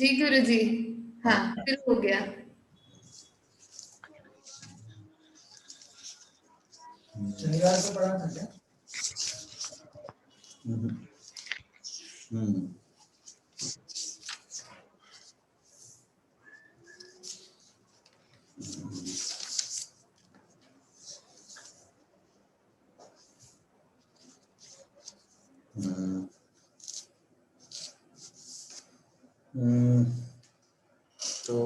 जी गुरुजी। हाँ हाँ। फिर हो गया। शनिवार को पढ़ा था क्या? तो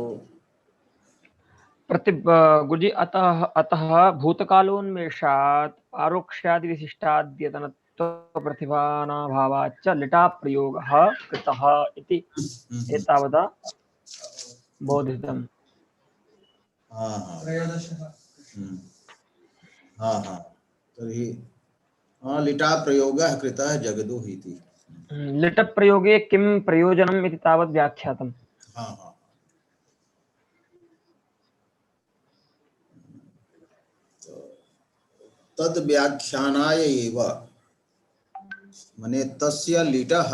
गुरुजी अतः अतः भूतकालोन्मेषात् आरोक्ष्यादि विशिष्टाद्यतनत्व प्रतिभानाभावाच्च लिटा प्रयोगः कृतः इति एतावता बोधितम्। हाँ हाँ त्रयोदशः। हाँ हाँ तर्हि लिटा प्रयोगः कृतः जगदो इति। लिट प्रयोगे किं प्रयोजनम् इति तावत् व्याख्यातम्। हाँ हाँ तद व्याख्यानाय एव मने तस्य लिटः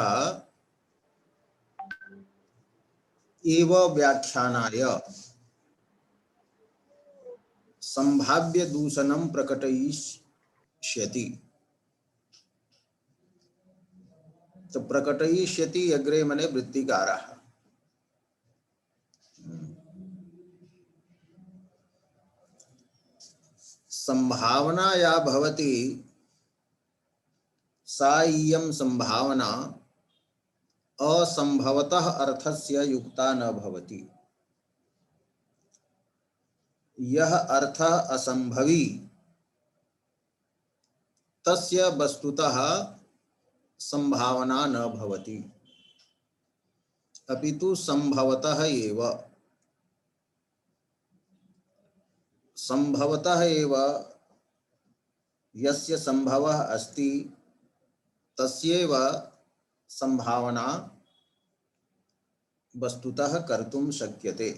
एव व्याख्यानाय संभाव्य दूषणं प्रकटयिष्यति। तो प्रकटयिष्यति अग्रे मने वृत्तिकारः। संभावना या भवति सा इयं संभावना असंभवतः अर्थस्य युक्ता न भवति। यह अर्थ असंभवी तस्य वस्तुतः संभावना न भवति अपितु संभवतः एव। संभवतः एव यस्य संभवः अस्ति तस्यैव संभावना वस्तुतः कर्तुं शक्यते।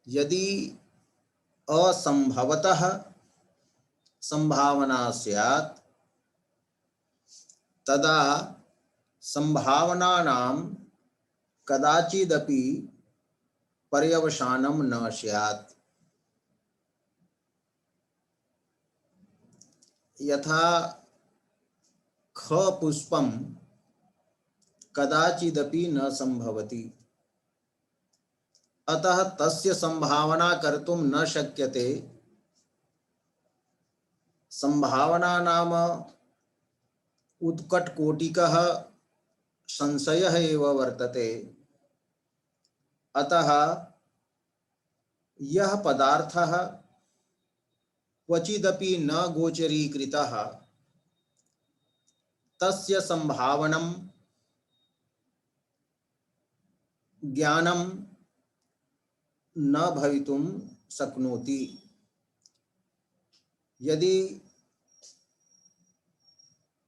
यदि असंभवतः संभावना स्यात् तदा संभावनानां कदाचिदपि पर्यवसानं न स्यात्। यथा ख पुष्पं कदाचिदपि न संभवति अतः तस्य संभावना कर्तुं न शक्यते। संभावना नाम उत्कटकोटिकः संशयः एव वर्तते। अतः यह पदार्थः क्वचिदपि न गोचरीकृतः तस्य संभावनं ज्ञानं न भवितुं शक्नोति। यदि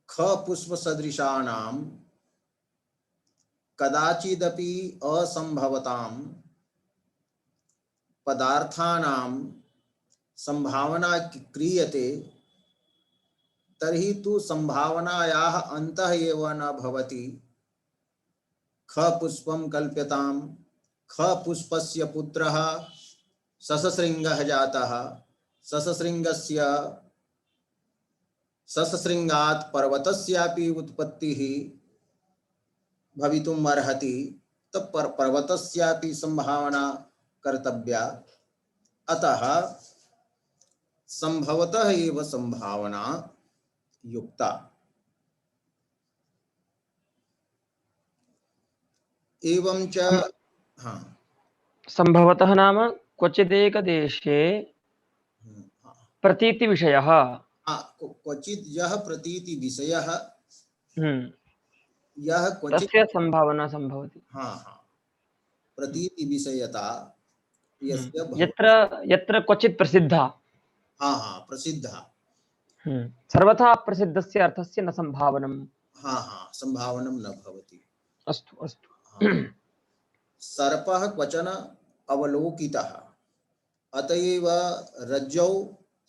ख पुष्प सदृशानां कदाचिदपि असंभवतां पदार्थानां संभावना क्रियते तर्हि तु संभावनायाः अन्तः एव न भवति। ख पुष्पं कल्प्यतां ख पुष्पस्य पुत्रः ससशृङ्गः जातः ससशृङ्गस्य ससशृङ्गात् पर्वतस्यापि उत्पत्तिः भवितुम् अर्हति। तत् पर्वतस्यापि संभावना कर्तव्या। अतः संभवतः एव संभावना युक्ता। एवं च हाँ संभवतः नाम क्वचिदेक देशे प्रतीति विषयः। क्वचित् यः प्रतीति विषयः यह क्वचित् तस्य संभावना संभवति। हाँ हाँ प्रतीति विषयता यस्य यत्र यत्र क्वचित् प्रसिद्धा। हाँ हाँ प्रसिद्धा। सर्वथा प्रसिद्धस्य अर्थस्य न संभावनम्। हाँ हाँ संभावनं न भवति। अस्तु अस्तु। सर्पः क्वचन अवलोकितः अतएव रज्जौ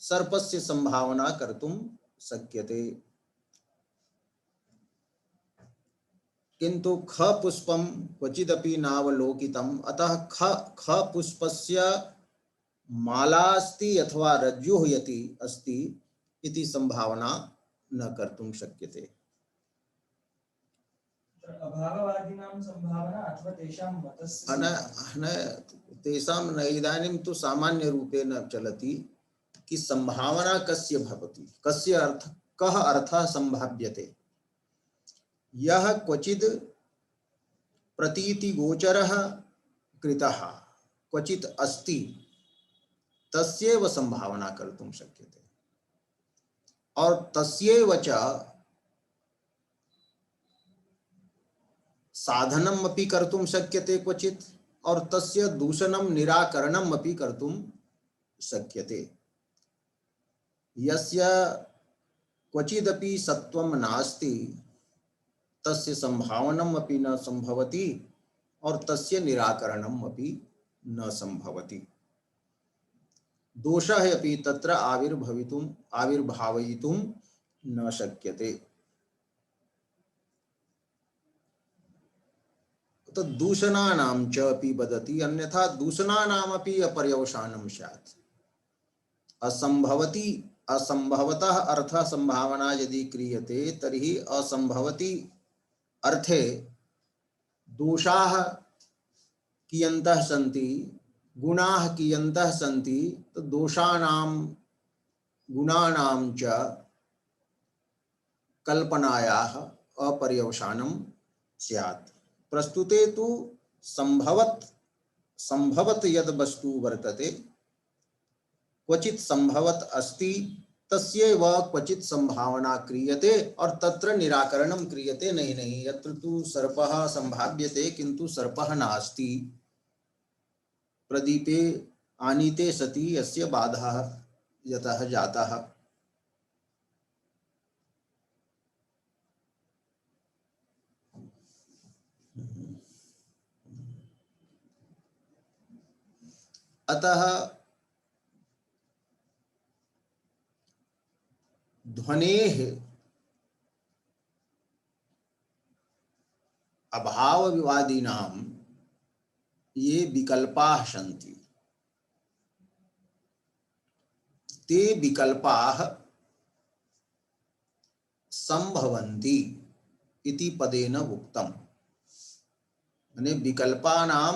सर्पस्य संभावना कर्तुं शक्यते। किंतु ख पुष्पम क्वचिदपि नावलोकितम, अतः ख पुष्पस्य मालास्ति अथवा रज्जुः यति अस्ति इति संभावना न कर्तुं शक्यते। अभाववादिनां संभावना अथवा तेषां मतस्य न तेषां न, इदानीं तु सामान्य रूपेण चलति कि संभावना कस्य भवति, कस्य अर्थ, कः अर्थः संभाव्यते। यः क्वचिद् प्रतीति गोचरः कृतः क्वचित् अस्ति तस्यैव संभावना कर्तुं शक्यते, और तस्यैव च साधनम् अपि कर्तुं शक्यते क्वचित्, और तस्य दूषणं निराकरणम् अपि कर्तुं शक्यते। यस्य क्वचिदपि सत्वं नास्ति तस्य संभावनम् अपि न संभवति और तस्य निराकरणम् अपि न संभवति। दोषः अपि तत्र आविर्भावयितुं न शक्यते। तो दूषणानां च अपि वदति, अन्यथा दूषणानामपि अपर्यवसानं स्यात्। असंभवतः अर्थ संभावना यदि क्रियते तर्हि असंभवति अर्थे दोषाः कियन्तः सन्ति, गुणाः कियन्तः सन्ति, तो दोषाणां गुणानां च कल्पनायाः अपर्यवसानं स्यात्। प्रस्तुते तु संभवत यद वस्तु वर्तते, क्वचित् संभवत अस्ति तस्यैव क्वचित् संभावना क्रियते और तत्र निराकरणं क्रियते। नहीं, यत्र तु सर्पः संभाव्यते किंतु सर्पः नास्ति, प्रदीपे आनीते सति यस्य बाधः यतः जातः। अतः ध्वनेः अभाववादिनां ये विकल्पाः सन्ति, ते विकल्पाः संभवन्ति इति पदेन उक्तम्। माने विकल्पानां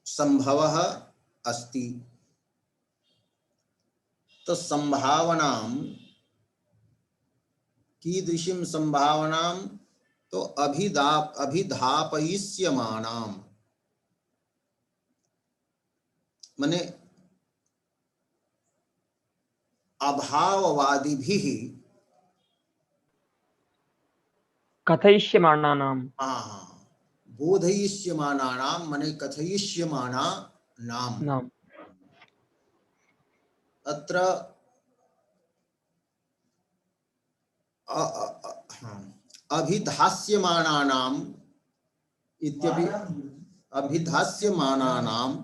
संभवः अस्ति, तो संभावनां कीदृशीं संभावनां, तो अभिधापयिष्यमाणां, माने अभाववादिभिः कथयिष्यमाणानां, बोधयिष्यमाणानां माने कथयिष्यमाणानां, नाम अत्र अभिधास्यमाणानाम् इत्यपि अभिधास्यमानानाम्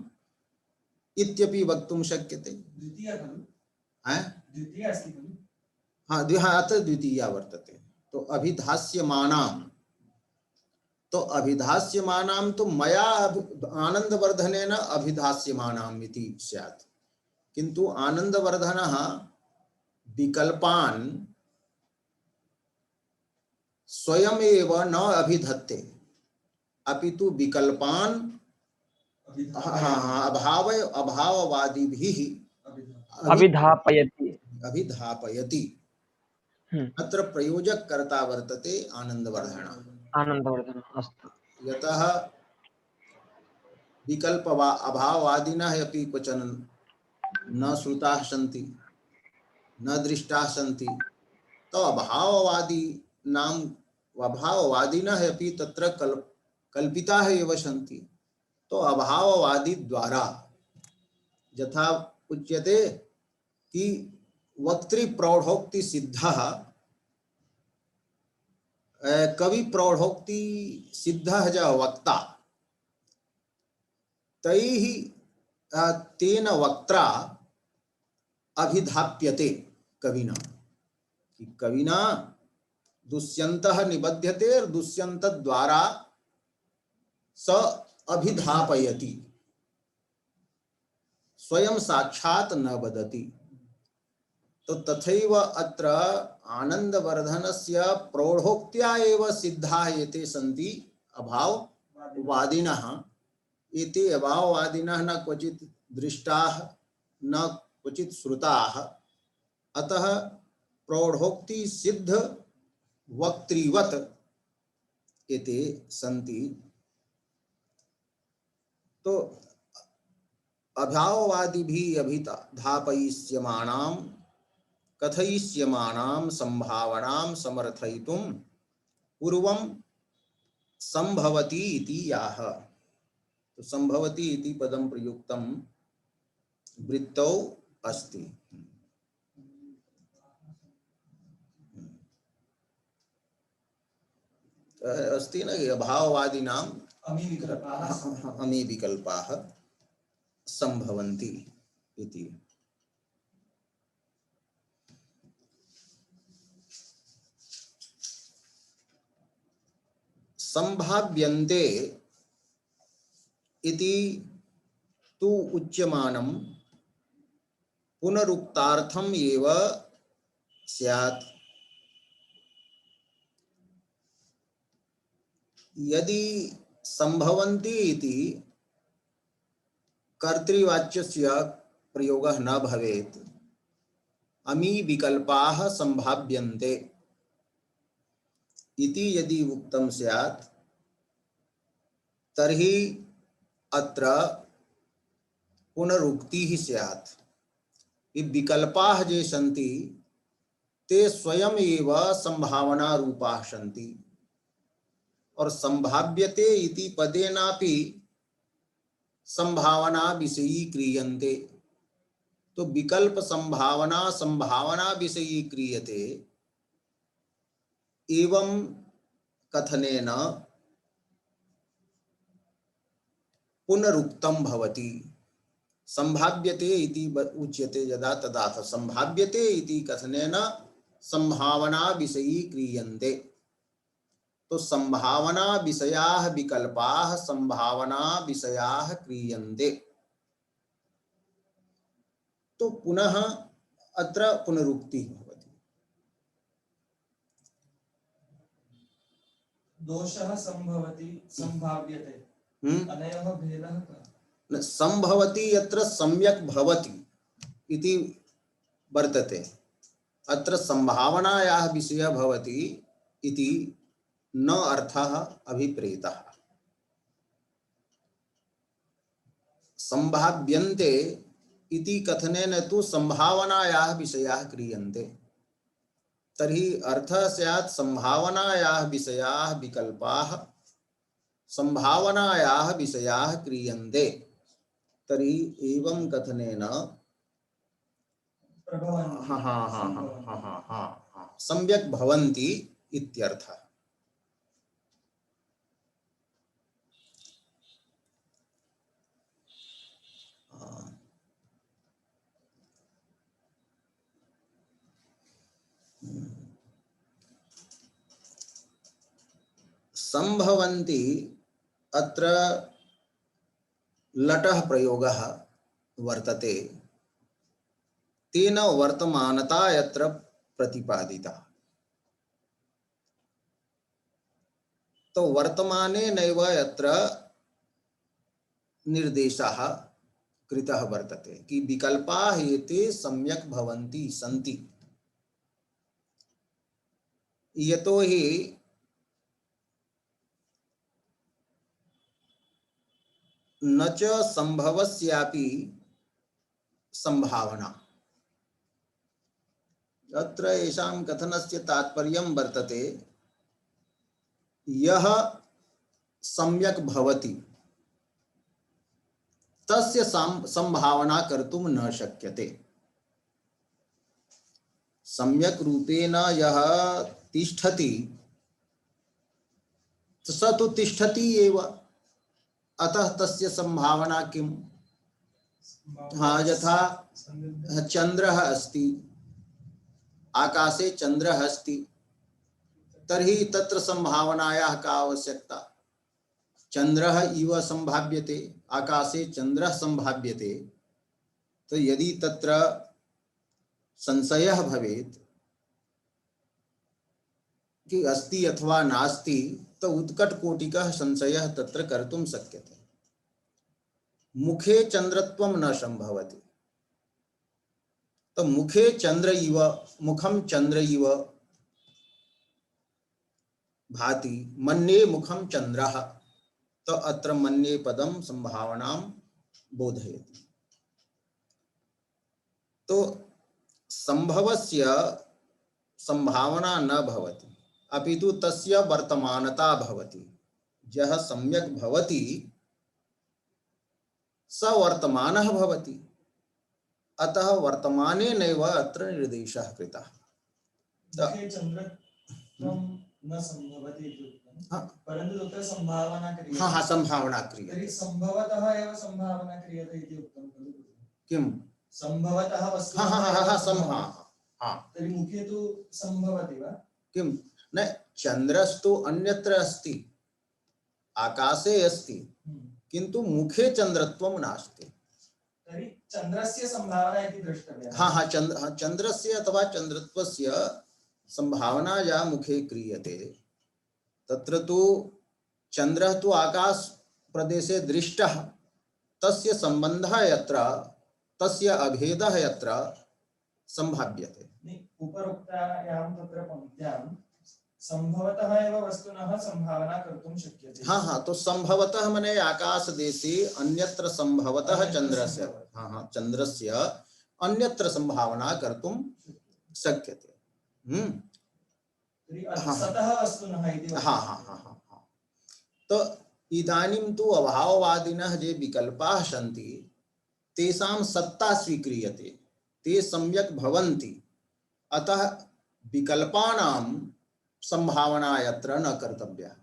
इत्यपि वक्तुं शक्यते। द्वितीया खलु? हैं? द्वितीया अस्ति खलु? हाँ, अत्र द्वितीया वर्तते। तो अभिधास्यमानां, तो अभिधास्यमानां तो मया आनंदवर्धनेन अभिधास्यमानाम् इति स्यात्, किंतु आनंदवर्धनः विकल्पान् स्वयमेव न अभिधत्ते, अपितु विकल्पान् अभाववादिभिः अभिधापयति। अत्र प्रयोजक कर्ता वर्तते आनंदवर्धनः। अस्तु। यतः विकल्प अभाववादिनः अपि क्वचन न श्रुताः सन्ति, न दृष्टाः सन्ति, तो अभाववादिनः अपि तत्र कल्पिताः एव सन्ति। तो अभाववादी द्वारा यथा उच्यते कि वक्तृ प्रौढ़ोक्ति सिद्धः, कवि प्रौढ़ोक्ति सिद्धः ज वक्ता, तैः तेन वक्त्रा अभिधाप्यते कविना, कि कविना दुष्यन्तः निबध्यते और दुष्यंत द्वारा स अभिधापयति, स्वयं साक्षात् न वदति। तो तथैव अत्र आनन्दवर्धनस्य प्रौढोक्त्या एव सिद्धाः एते सन्ति अभाववादिनः। एते अभाववादिनः न क्वचित् दृष्टाः न क्वचित् श्रुताः, अतः प्रौढोक्ति सिद्ध वक्तृवत् एते सन्ति। तो अभाववादिभिः अभिधापयिष्यमाणां कथयिष्यमाणां संभावनां समर्थयितुं पूर्वं संभवति इति याह। तो संभवति इति पदं प्रयुक्तं वृत्तौ अस्ति। अस्ति न अभाववादिनाम् अमी विकल्पाः संभवन्ति इति। संभाव्यन्ते इति तु उच्यमानं पुनरुक्तार्थम एव स्यात्। यदि संभवन्ति इति कर्तृवाच्यस्य प्रयोगः न भवेत्, अमी विकल्पाः संभाव्यन्ते इति यदि उक्तं स्यात्, तर्हि अत्र पुनरुक्तिः स्यात्। ये विकल्पाः ये सन्ति ते स्वयं एव संभावना रूपाः सन्ति, और संभाव्यते इति पदेनापि संभावना विषयी क्रियन्ते। तो विकल्प संभावना संभावना विषयी क्रियते, एवं कथनेन पुनरुक्तं भवति। संभाव्यते इति उच्यते यदा तदा संभाव्यते इति कथनेन संभावना विषयी क्रियन्ते। तो संभावना विषयाः विकल्पाः संभावना विषयाः क्रियन्ते। तो पुनः अत्र पुनरुक्ति भवति। दोषः संभवति संभाव्यते, अनयोः भेदः कः? न संभवति यत्र सम्यक् भवति इति वर्तते, अत्र संभावनायाः विषयः भवति इति न अर्थः अभिप्रेतः। संभाव्यन्ते इति कथनेन तु संभावनायाः विषयाः क्रियन्ते, तर्हि अर्थः स्यात् संभावनायाः विषयाः विकल्पाः संभावनायाः विषयाः क्रियन्ते। तर्हि एवं कथनेन सम्यक् भवन्ति इत्यर्थः। संभवन्ति अत्र लटः प्रयोगः वर्तते, तेन वर्तमानता यत्र प्रतिपादिता। तो वर्तमाने नैव यत्र निर्देशः कृतः वर्तते कि विकल्पाः एते सम्यक् भवन्ति सन्ति। यतो हि न च संभवस्यापि संभावना। अत्र येषां कथनस्य तात्पर्यं वर्तते यः सम्यक् भवति तस्य संभावना कर्तुं न शक्यते। सम्यक् रूपेण यः तिष्ठति स तु तिष्ठति एव, अतः तस्य संभावना किम्? हाँ, यथा चंद्रः अस्ति, आकाशे चंद्रः अस्ति, तर्हि तत्र संभावनायाः का आवश्यकता? चंद्रः इव संभाव्यते, आकाशे चंद्रः संभाव्यते। तो यदि तत्र संशयः भवेत् कि अस्ति अथवा नास्ति, तो उत्कटकोटिकः संशयः तत्र कर्तुं शक्यते। मुखे चंद्रत्वं न संभवति। तो मुखे चंद्र इव, मुखम चंद्र इव भाति, मन्ये मुखम चंद्रः। तो अत्र मन्ये पदम संभावनां बोधयति। तो संभवस्य संभावना न भवति, अपितु तस्य वर्तमानता भवति। यः सम्यक् भवति स वर्तमानः भवति। अतः वर्तमाने नैव अत्र निर्देशः कृतः। मुखे चंद्रत्वं न संभवति इत्युक्तं, परन्तु तत्र संभावना क्रियते। हाँ, संभावना क्रियते। तर्हि संभवतः एव संभावना क्रियते इति उक्तं खलु? किं? संभवतः वस्तु। तर्हि मुखे तु संभवति वा? किं? न, चंद्रस्तु अन्यत्र अस्ति, आकाशे अस्ति, किंतु मुखे चंद्रत्वं नास्ति। तर्हि चंद्रस्य संभावना इति द्रष्टव्या। हाँ, चंद्रस्य अथवा चंद्रत्वस्य संभावना या मुखे क्रियते, तत्र तु चंद्रः तु आकाश प्रदेशे दृष्टः, तस्य संबंधः यत्र, तस्य अभेदः यत्र संभाव्यते। उपरोक्तायां तत्र पंक्त्यां संभवतः एव वस्तुनः संभावना कर्तुं शक्यते। हाँ, तो संभवतः माने आकाश देशे अन्यत्र संभवतः चंद्रस्य, चंद्रस्य अन्यत्र संभावना कर्तुं शक्यते। सतः वस्तुनः इति। हाँ। तो इदानीं तु अभाववादिनः ये विकल्पाः सन्ति, तेषां सत्ता स्वीक्रियते, ते सम्यक् भवन्ति। अतः विकल्पानां संभावना यत्र न कर्तव्या।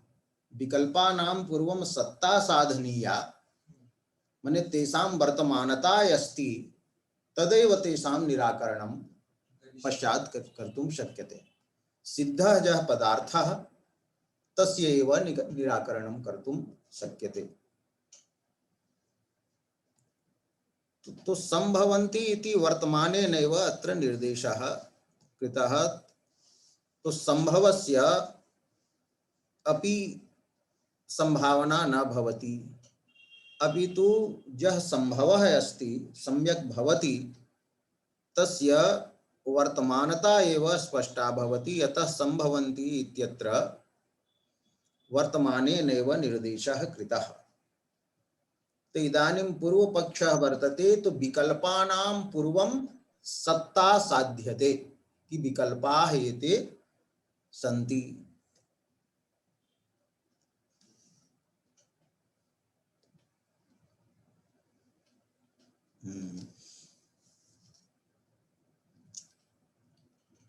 विकल्पानां पूर्वं सत्ता साधनीया, माने तेषां वर्तमानता अस्ति, तदेव तेषां निराकरणं पश्चात् कर्तुं शक्यते। सिद्धः यः पदार्थः तस्य एव निराकरणं कर्तुं शक्यते। तो संभवन्ति इति वर्तमाने नैव अत्र निर्देशः कृतः। तो संभवस्य अपि संभावना न भवति, अपितु यः संभवः अस्ति सम्यक् भवति, तस्य वर्तमानता एव स्पष्टा भवति। यतः संभवन्ति इत्यत्र वर्तमाने नैव निर्देशः कृतः। तो इदानीं पूर्वपक्षः वर्तते, तो विकल्पानां पूर्वं सत्ता साध्यते कि विकल्पाः एते सन्ति।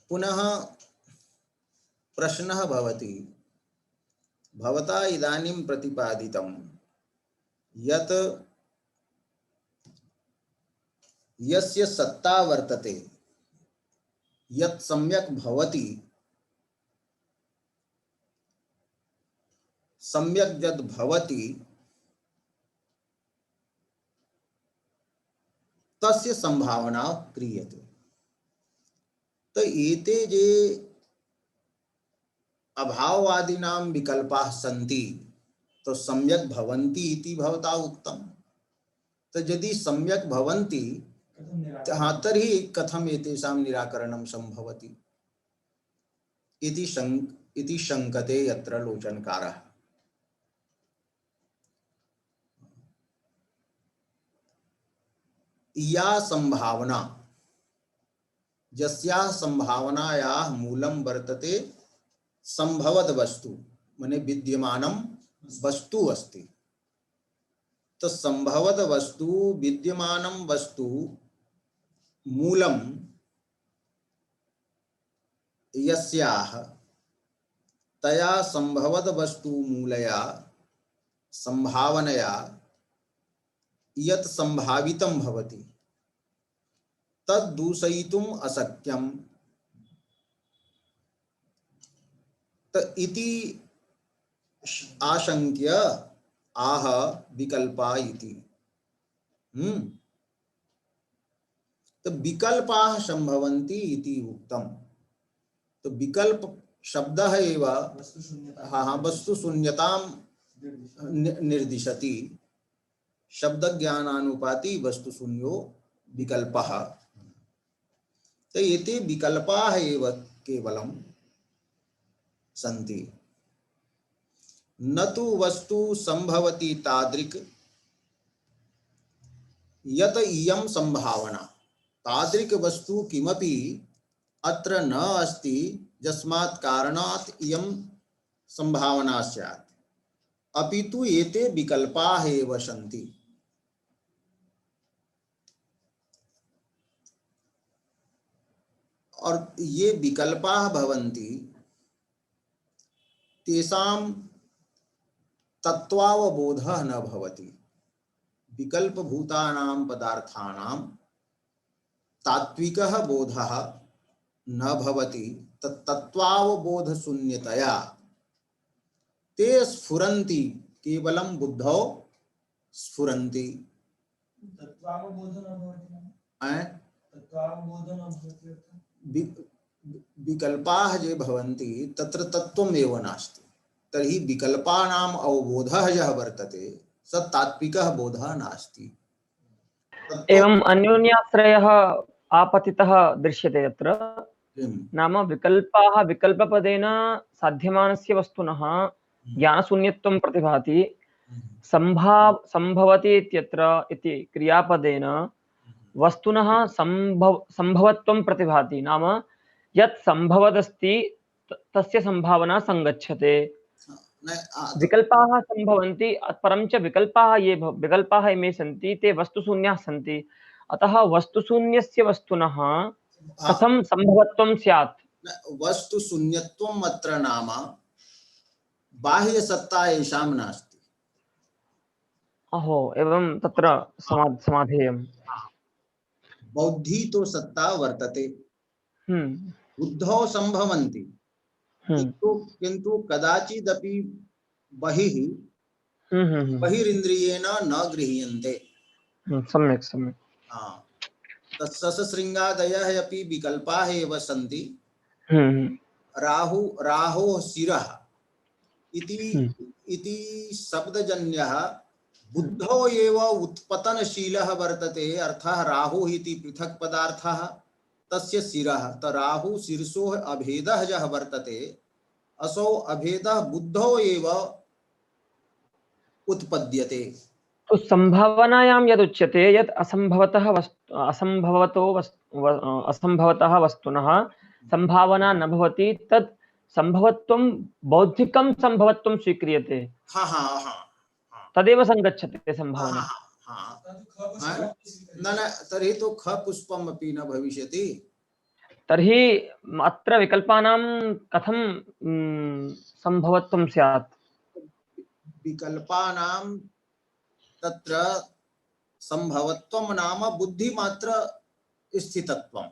पुनः प्रश्नः भवति, भवता इदानीं प्रतिपादितं यत् यस्य सत्ता वर्तते, यत् सम्यक् भवति, सम्यक् यद् भवति, तस्य संभावना क्रियते। तो एते जे अभाववादिनां विकल्पाः सन्ति, तो सम्यक् भवन्ति इति भवता उक्तं। तो यदि सम्यक् भवन्ति, तर्हि कथम् एतेषां निराकरणं सम्भवति इति शङ्कते यत्र लोचनकारः। या संभावना, यस्याः संभावनायाः मूलं वर्तते संभवद वस्तु, माने विद्यमानं वस्तु अस्ति। तो संभवद वस्तु, विद्यमानं वस्तु मूलं यस्याः, तया संभवद वस्तु मूलया संभावनया यत् संभावितं भवति, तद् दूषयितुम् अशक्यम्। तो इति आशंक्य आह विकल्पा इति। तो विकल्पाः संभवन्ति इति उक्तम। तो विकल्प शब्द है एवं वस्तु शून्यतां निर्दिशति। शब्द ज्ञानानुपाति वस्तु शून्यो विकल्पः। तो एते विकल्पाः एव केवलं सन्ति, न तु वस्तु संभवति तादृक् यत इयं संभावना। तादृक् वस्तु किमपि अत्र न अस्ति यस्मात् कारणात् इयं संभावना स्यात्, अपितु एते विकल्पाः एव सन्ति। और ये विकल्पाः भवन्ति तेषां तत्त्वावबोधः न भवति। विकल्पभूतानां पदार्थानां तात्विकः बोधः न भवति। तत्त्वावबोध शून्यतया ते स्फुरन्ति, केवलं बुद्धौ स्फुरन्ति। विकल्पाः ये भवन्ति तत्र तत्त्वमेव नास्ति। तर्हि विकल्पानाम् अवबोधः यः वर्तते स तात्विकः बोधः नास्ति। एवं अन्योन्याश्रयः आपतितः दृश्यते यत्र। नाम विकल्पाः विकल्पपदेन साध्यमानस्य वस्तुनः ज्ञानशून्यत्वं प्रतिभाति। संभवति इत्यत्र इति क्रियापदेन वस्तुनः संभवत्वं प्रतिभाति। नाम यत् संभवदस्ति तस्य संभावना संगच्छते। विकल्पाः संभवन्ति, परं च विकल्पाः इमे सन्ति ते वस्तुशून्याः सन्ति। अतः वस्तुशून्यस्य वस्तुनः कथं संभवत्वं स्यात्? वस्तुशून्यत्वम् अत्र नाम बाह्यसत्ता येषां नास्ति। अहो, एवं तत्र समाधेयम्। बौद्धि तो सत्ता वर्तते, बुद्धौ संभवन्ति, किन्तु कदाचिदपि बहिरिन्द्रियेण न गृह्यन्ते। सम्यक् सम्यक्। तत्सशृङ्गादयः अपि विकल्पाः एव सन्ति। राहोः शिरः इति शब्दजन्यः बुद्धौ एव उत्पतनशीलः वर्तते। अर्थः राहुः इति पृथक् पदार्थः, तस्य शिरः। तो राहु शीर्षोः अभेदः यः वर्तते, असौ अभेदः बुद्धौ एव उत्पद्यते। तो संभावनायां यदुच्यते यत् असंभवतः वस्तुनः संभावना न भवति, तत् संभवत्वं बौद्धिकं संभवत्वं स्वीक्रियते। तदेव संगच्छते संभावना। न तर्हि तो ख पुष्पम् अपि न भविष्यति। तर्हि अत्र विकल्पानां कथं संभवत्वं स्यात्? विकल्पानां तत्र संभवत्वं नाम बुद्धिमात्र स्थितत्वं,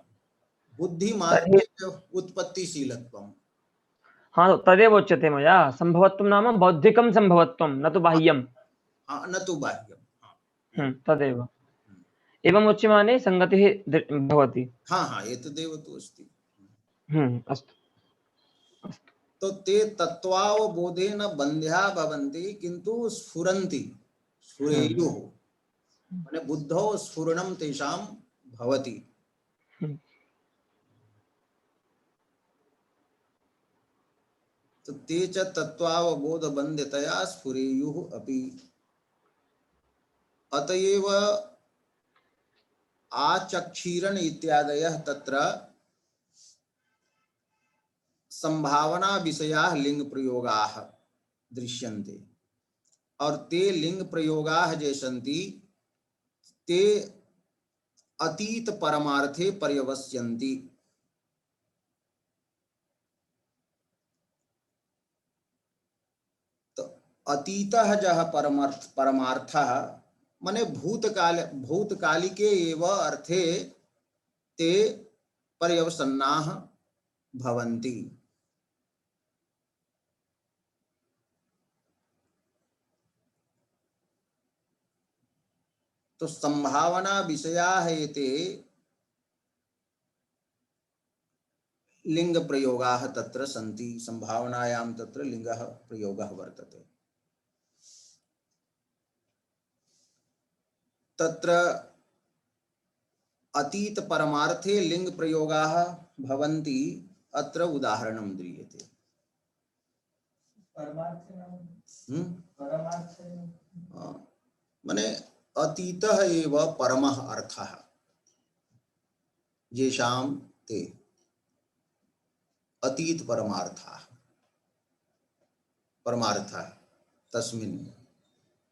बुद्धिमात्र उत्पत्तिशीलत्वं। हाँ, तदेव उच्यते मया। संभवत्वं नाम बौद्धिकं संभवत्वं, न तु बाह्यं। न तु बाह्यं। तदेव। एवम् उच्यमाने संगतिः भवति। एतदेव तु अस्ति। अस्तु। तो ते तत्त्वावबोधेन बन्ध्या भवन्ति, किन्तु स्फुरन्ति, स्फुरेयुः। माने बुद्धौ स्फुरणं तेषां भवति। तो ते च तत्त्वावबोधबन्ध्यतया स्फुरेयुः अपि। अतएव आचक्षीरन इत्यादयः तत्र संभावना विषयाः लिंग प्रयोगाः दृश्यन्ते। और ते लिंग प्रयोगाः ये सन्ति ते अतीत परमार्थे पर्यवस्यन्ति। तो अतीतः जः परमार्थः माने भूतकालिके एव अर्थे ते पर्यवसन्नाः भवन्ति। तो संभावना विषया हेते लिंग प्रयोगाः तत्र सन्ति, संभावनायां तत्र लिंगः प्रयोगः वर्तते। तत्र अतीत परमार्थे लिंग प्रयोगाः भवन्ति, अत्र उदाहरणं दीयते। माने अतीतः एव परमः अर्थः येषां ते अतीत परमार्थः परमार्थः तस्मिन्।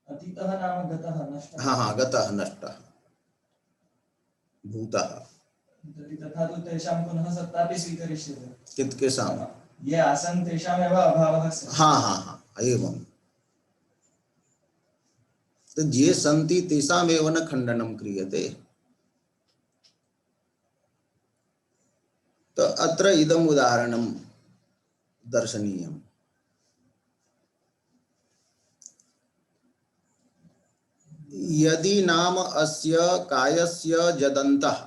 अतीतः नाम गतः नष्टः। हाँ, गतः नष्टः भूतः। तथा तु तेषां पुनः सत्तापि स्वीकरिष्यते। केषां ये आसन् तेषामेव अभावः स्यात्। हाँ एवं। तो ये सन्ति तेषामेव न खण्डनं क्रियते। तो अत्र इदम् उदाहरणं दर्शनीयम्। यदि नाम अस्य कायस्य जदन्तः,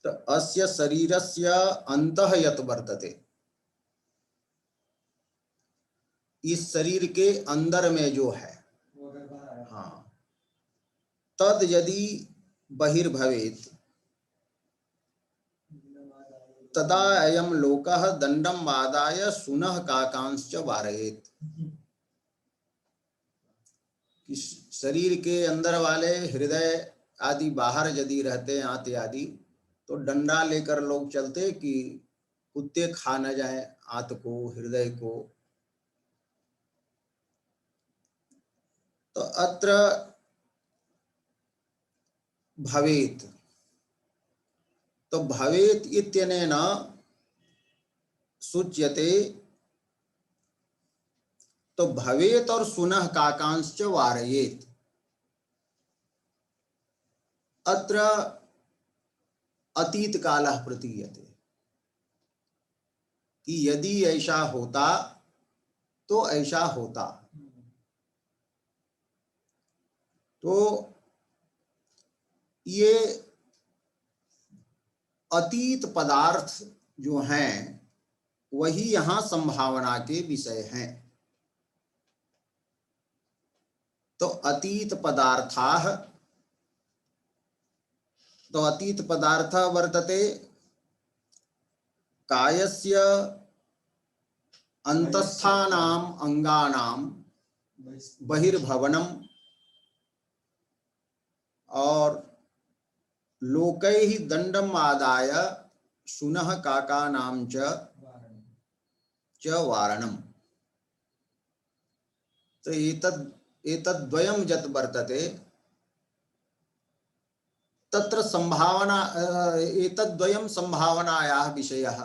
तो अस्य शरीरस्य अन्तः यत् वर्तते, इस शरीर के अंदर में जो है, हाँ, तद यदि बहिर्भवेत् तदा अयं लोकः दंडम आदाय सुनः काकांश्च वारयेत्। शरीर के अंदर वाले हृदय आदि बाहर यदि रहते हैं, आंत आदि, तो डंडा लेकर लोग चलते कि कुत्ते खा न जाए आंत को, हृदय को। तो अत्र भवेत्, तो भवेत् इत्यनेन सूच्यते। तो भवेत् और सुनः काकांश्च वारयेत्, अत्र अतीत कालः प्रतीयते कि यदि ऐसा होता तो ऐसा होता। तो ये अतीत पदार्थ जो हैं वही यहाँ संभावना के विषय हैं। तो अतीत पदार्थाः, तो अतीत पदार्थ वर्तते कायस्य अंतस्थानाम अंगानाम बहिर्भवनम और लोकैः दंडम आदाय शुनः काकानाम च वारणम। तो एतद्द्वयं यत् वर्तते तत्र संभावना, एतद्द्वयं संभावनायाः विषयः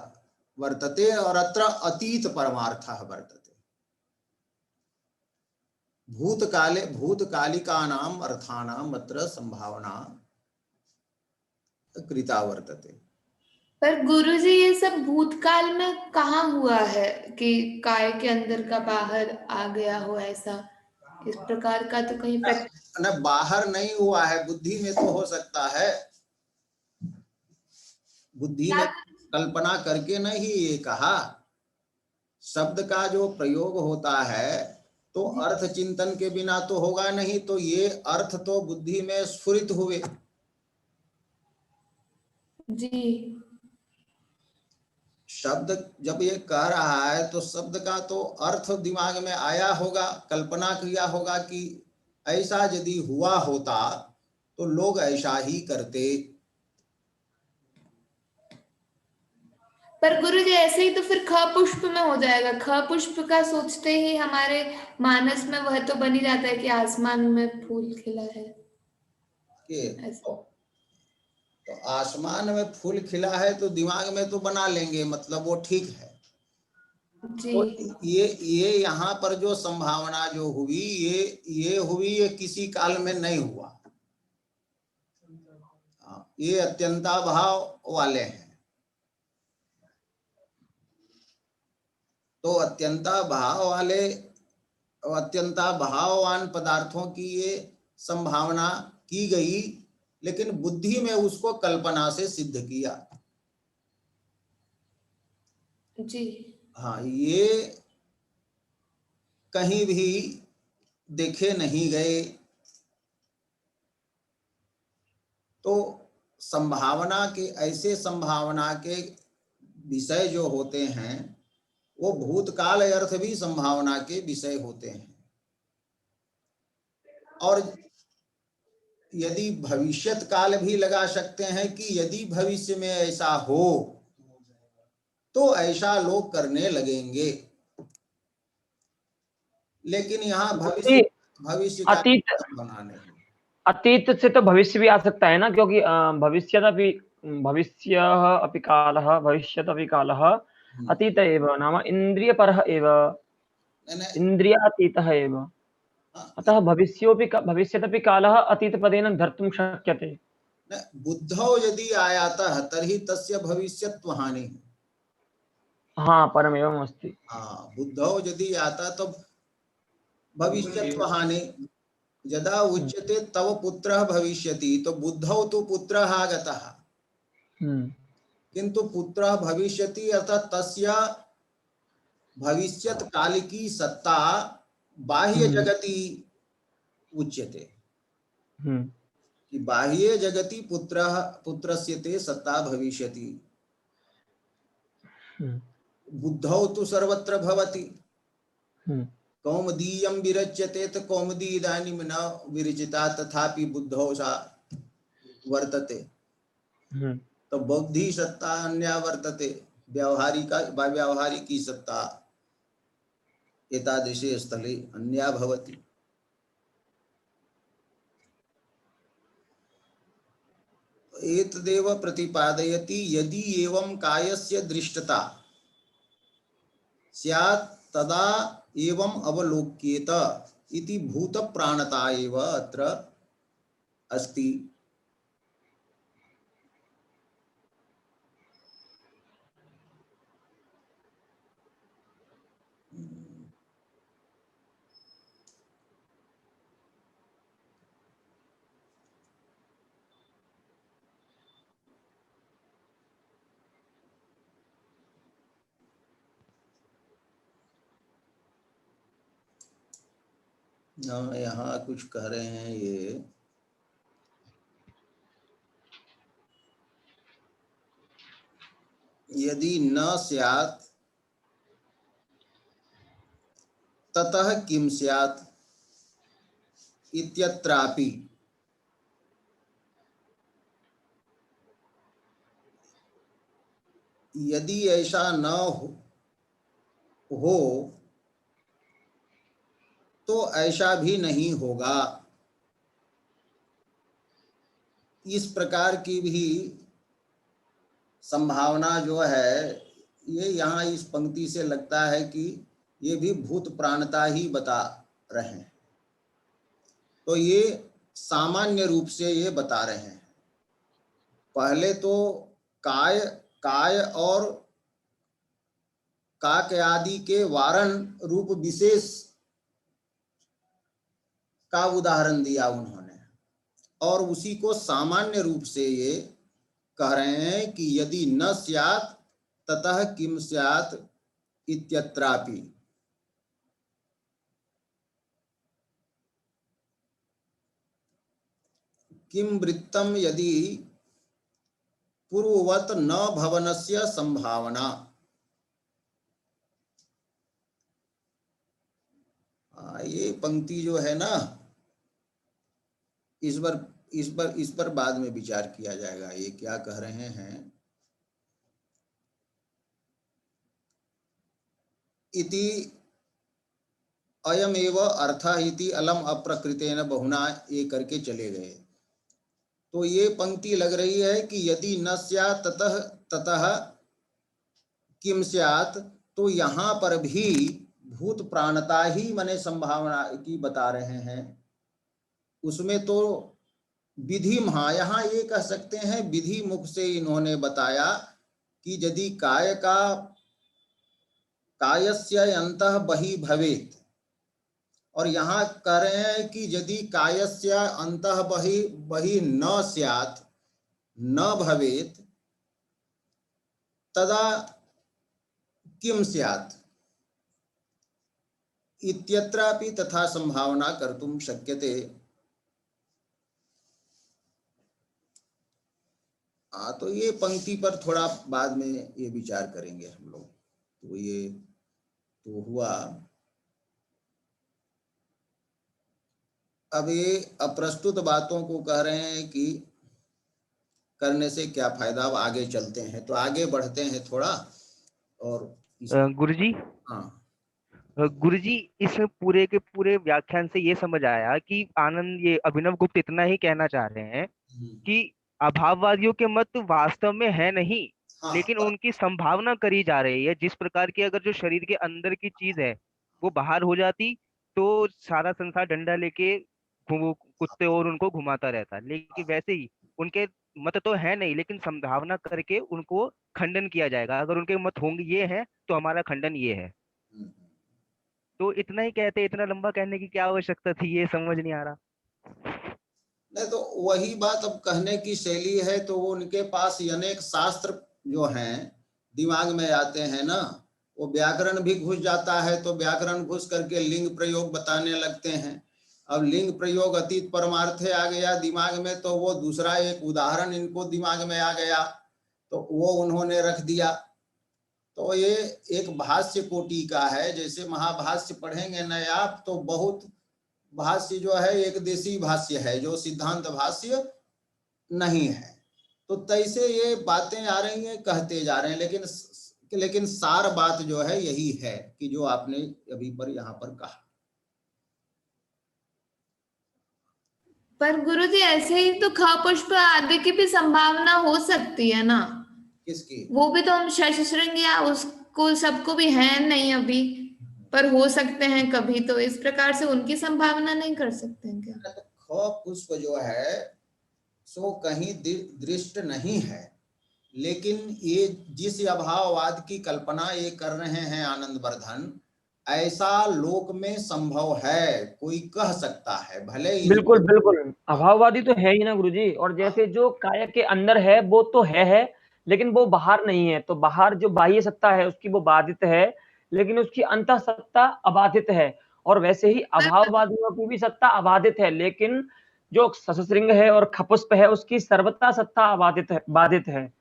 वर्तते और अत्र अतीत परमार्थः वर्तते। भूतकाले भूतकालिकानाम् अर्थानाम् अत्र संभावना कृता वर्तते। पर गुरुजी ये सब भूतकाल में कहाँ हुआ है कि काय के अंदर का बाहर आ गया हो, ऐसा इस प्रकार का तो कहीं न बाहर नहीं हुआ है, बुद्धि में तो हो सकता है। बुद्धि ने कल्पना करके नहीं ये कहा। शब्द का जो प्रयोग होता है तो अर्थ चिंतन के बिना तो होगा नहीं। तो ये अर्थ तो बुद्धि में स्फुरित हुए जी। शब्द जब ये कह रहा है तो शब्द का तो अर्थ दिमाग में आया होगा, कल्पना किया होगा कि ऐसा यदि हुआ होता तो लोग ऐसा ही करते। पर गुरु जी ऐसे ही तो फिर ख पुष्प में हो जाएगा। ख पुष्प का सोचते ही हमारे मानस में वह तो बन ही जाता है कि आसमान में फूल खिला है। तो आसमान में फूल खिला है तो दिमाग में तो बना लेंगे, मतलब वो ठीक है जी। तो ये यहाँ पर जो संभावना जो हुई, ये हुई, ये किसी काल में नहीं हुआ। ये अत्यंताभाव वाले हैं। तो अत्यंताभाव वाले, अत्यंताभाववान पदार्थों की ये संभावना की गई, लेकिन बुद्धि में उसको कल्पना से सिद्ध किया। जी। हाँ, ये कहीं भी देखे नहीं गए। तो संभावना के, ऐसे संभावना के विषय जो होते हैं वो भूतकाल अर्थ भी संभावना के विषय होते हैं। और यदि भविष्यत काल भी लगा सकते हैं कि यदि भविष्य में ऐसा हो तो ऐसा लोग करने लगेंगे। लेकिन यहाँ भविष्य भविष्य का अतीत बना नहीं। अतीत से तो भविष्य भी आ सकता है ना, क्योंकि भविष्यदपि भविष्यः अपि कालः भविष्यदपि कालः अतीत एव, नाम इन्द्रियपरः एव, नहीं, इन्द्रियातीतः एव। अतः भविष्यदपि कालः अतीतपदेन धर्तुं शक्यते। बुद्धौ यदि आयातः तर्हि तस्य भविष्यत्व हानि। हाँ, परमेवम् अस्ति। हाँ, बुद्धौ यदि आता तो भविष्यत्व हानि। यदा उच्यते तव पुत्रः भविष्यति, तो बुद्धौ तो पुत्रः आगतः, किंतु पुत्रः भविष्यति अर्थात तस्य भविष्यत् काल की सत्ता बाह्य जगति उच्यते, कि बाह्य जगति पुत्रः पुत्रस्य ते सत्ता भविष्यति। बुद्धौ तु सर्वत्र भवति। कौमुदीयं विरच्यते तो कौमुदी इदानीं न विरचिता, तथापि बुद्धौ सा वर्तते। तो बौद्धि सत्ता अन्या वर्तते, व्यावहारिकी सत्ता एतादृशे स्थले अन्या भवति। एतदेव प्रतिपादयति यदि एवं कायस्य दृष्टता स्यात् तदा एवं अवलोक्येत इति भूत प्राणता एव अत्र अस्ति। यहाँ कुछ कह रहे हैं ये, यदि न स्यात् ततः किम स्यात् इत्यत्रापि। यदि ऐसा न हो तो ऐसा भी नहीं होगा। इस प्रकार की भी संभावना जो है, ये यहाँ इस पंक्ति से लगता है कि ये भी भूत प्राणता ही बता रहे हैं। तो ये सामान्य रूप से ये बता रहे हैं। पहले तो काय और काक आदि के वारण रूप विशेष का उदाहरण दिया उन्होंने, और उसी को सामान्य रूप से ये कह रहे हैं कि यदि न स्यात् ततः किम स्यात् इत्यत्रापि। किम वृत्तम यदि पूर्ववत न भवनस्य संभावना। ये पंक्ति जो है ना, इस पर बाद में विचार किया जाएगा। ये क्या कह रहे हैं, इति अयमेव अर्थः इति अलम अप्रकृतेन बहुना, ये करके चले गए। तो ये पंक्ति लग रही है कि यदि न स्यात् ततः किम स्यात्, तो यहाँ पर भी भूत प्राणता ही माने संभावना की बता रहे हैं। उसमें तो विधि महा, यहाँ ये कह सकते हैं विधि मुख से इन्होंने बताया कि यदि कायस्य अंतः बहि भवेत् और यहाँ कह रहे हैं कि यदि कायस्य अंतः बहि न स्यात् न भवेत् तदा किम स्यात् इत्यत्रापि तथा संभावना कर्तुं शक्यते। तो ये पंक्ति पर थोड़ा बाद में ये विचार करेंगे हम लोग। तो ये तो हुआ। अब ये अप्रस्तुत बातों को कह रहे हैं कि करने से क्या फायदा। अब आगे चलते हैं, तो आगे बढ़ते हैं थोड़ा। और गुरुजी, हाँ गुरुजी, इस पूरे के पूरे व्याख्यान से ये समझ आया कि आनंद ये अभिनव गुप्त इतना ही कहना चाह रहे हैं कि अभाववादियों के मत वास्तव में है नहीं, हाँ लेकिन उनकी संभावना करी जा रही है। जिस प्रकार की अगर जो शरीर के अंदर की चीज है वो बाहर हो जाती तो सारा संसार डंडा लेके वो कुत्ते और उनको घुमाता रहता, लेकिन वैसे ही उनके मत तो है नहीं, लेकिन संभावना करके उनको खंडन किया जाएगा। अगर उनके मत होंगे ये है तो हमारा खंडन ये है। तो इतना ही कहते, इतना लंबा कहने की क्या आवश्यकता थी, ये समझ नहीं आ रहा। नहीं तो वही बात अब कहने की शैली है। तो वो उनके पास अनेक शास्त्र जो हैं दिमाग में आते हैं ना, वो व्याकरण भी घुस जाता है तो व्याकरण घुस करके लिंग प्रयोग बताने लगते हैं। अब लिंग प्रयोग अतीत परमार्थे आ गया दिमाग में, तो वो दूसरा एक उदाहरण इनको दिमाग में आ गया तो वो उन्होंने रख दिया। तो ये एक भाष्य कोटि का है। जैसे महाभाष्य पढ़ेंगे न आप, तो बहुत भाष्य जो है एक देशी भाष्य है जो सिद्धांत भाष्य नहीं है। तो तैसे ये बातें आ रही हैं, कहते जा रहे हैं, लेकिन सार बात जो है यही है कि जो आपने अभी पर यहाँ पर कहा। पर गुरुजी ऐसे ही तो ख पुष्प आदि की भी संभावना हो सकती है ना। किसकी? वो भी तो हम शशश्रृंग या उसको सबको भी है नहीं अभी, पर हो सकते हैं कभी। तो इस प्रकार से उनकी संभावना नहीं कर सकते हैं क्या? तो ख पुष्प जो है सो कहीं दृष्ट नहीं है, लेकिन ये जिस अभाववाद की कल्पना ये कर रहे हैं आनंद वर्धन, ऐसा लोक में संभव है, कोई कह सकता है। भले ही बिल्कुल बिल्कुल अभाववादी तो है ही ना गुरुजी। और जैसे जो काय के अंदर है वो तो है, लेकिन वो बाहर नहीं है। तो बाहर जो बाह्य सत्ता है उसकी वो बाधित है, लेकिन उसकी अंतः सत्ता अबाधित है। और वैसे ही अभाववादियों की भी सत्ता अबाधित है, लेकिन जो सशस्त्रृंग है और खपुष्प है उसकी सर्वथा सत्ता अबाधित है, बाधित है।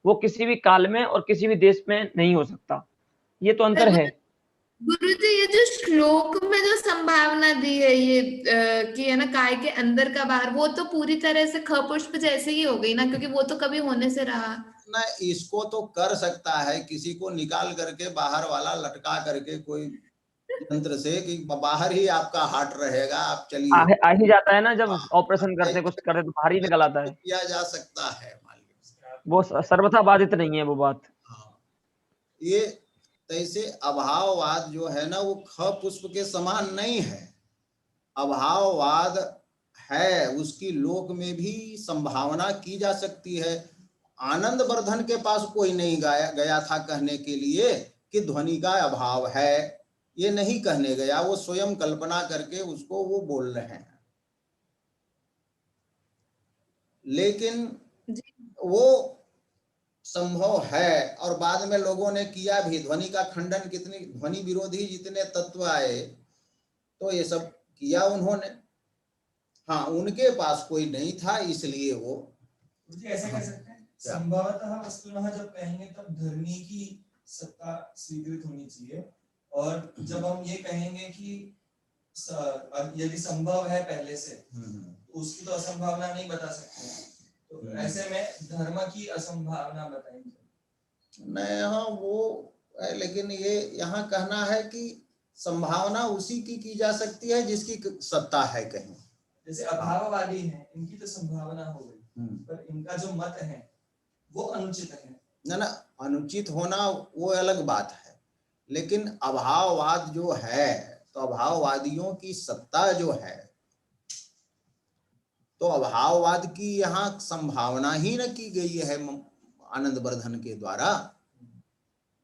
वो किसी भी काल में और किसी भी देश में नहीं हो सकता। ये तो अंतर है। गुरुजी, ये जो श्लोक में जो संभावना दी है ये कि है ना काय के अंदर का बाहर, वो तो पूरी तरह से ख पुष्प जैसे ही हो गई ना, क्योंकि वो तो कभी होने से रहा ना। इसको तो कर सकता है, किसी को निकाल करके बाहर वाला लटका करके कोई यंत्र से कि बाहर ही आपका हार्ट रहेगा, आप चलिए। आ ही जाता है ना, जब ऑपरेशन करते कुछ करते तो बाहर ही निकल आता है। किया जा सकता है, मान लीजिए। वो सर्वथा बाधित नहीं है वो बात। हाँ, ये तैसे अभाववाद जो है ना वो ख पुष्प के समान नहीं है। अभाववाद है, उसकी लोक में भी संभावना की जा सकती है। आनंद वर्धन के पास कोई नहीं गया था कहने के लिए कि ध्वनि का अभाव है, ये नहीं कहने गया। वो स्वयं कल्पना करके उसको वो बोल रहे हैं। लेकिन वो संभव है, और बाद में लोगों ने किया भी। ध्वनि का खंडन, कितनी ध्वनि विरोधी जितने तत्व आए तो ये सब किया उन्होंने। हाँ, उनके पास कोई नहीं था, इसलिए वो ऐसा कह सकते हैं संभवतः वस्तुतः जब कहेंगे तब धर्मी की सत्ता स्वीकृत होनी चाहिए, और जब हम ये कहेंगे कि यदि संभव है पहले से तो उसकी तो असंभावना नहीं बता सकते। तो ऐसे में धर्म की असंभावना बताएंगे नहीं। हाँ वो है, लेकिन ये यहाँ कहना है कि संभावना उसी की जा सकती है जिसकी सत्ता है कहीं। जैसे अभाववादी हैं, इनकी तो संभावना हो गई, पर इनका जो मत है वो अनुचित है ना। अनुचित होना वो अलग बात है, लेकिन अभाववाद जो है तो अभाववादियों की सत्ता जो है, तो अभाववाद की यहाँ संभावना ही न की गई है आनंद वर्धन के द्वारा।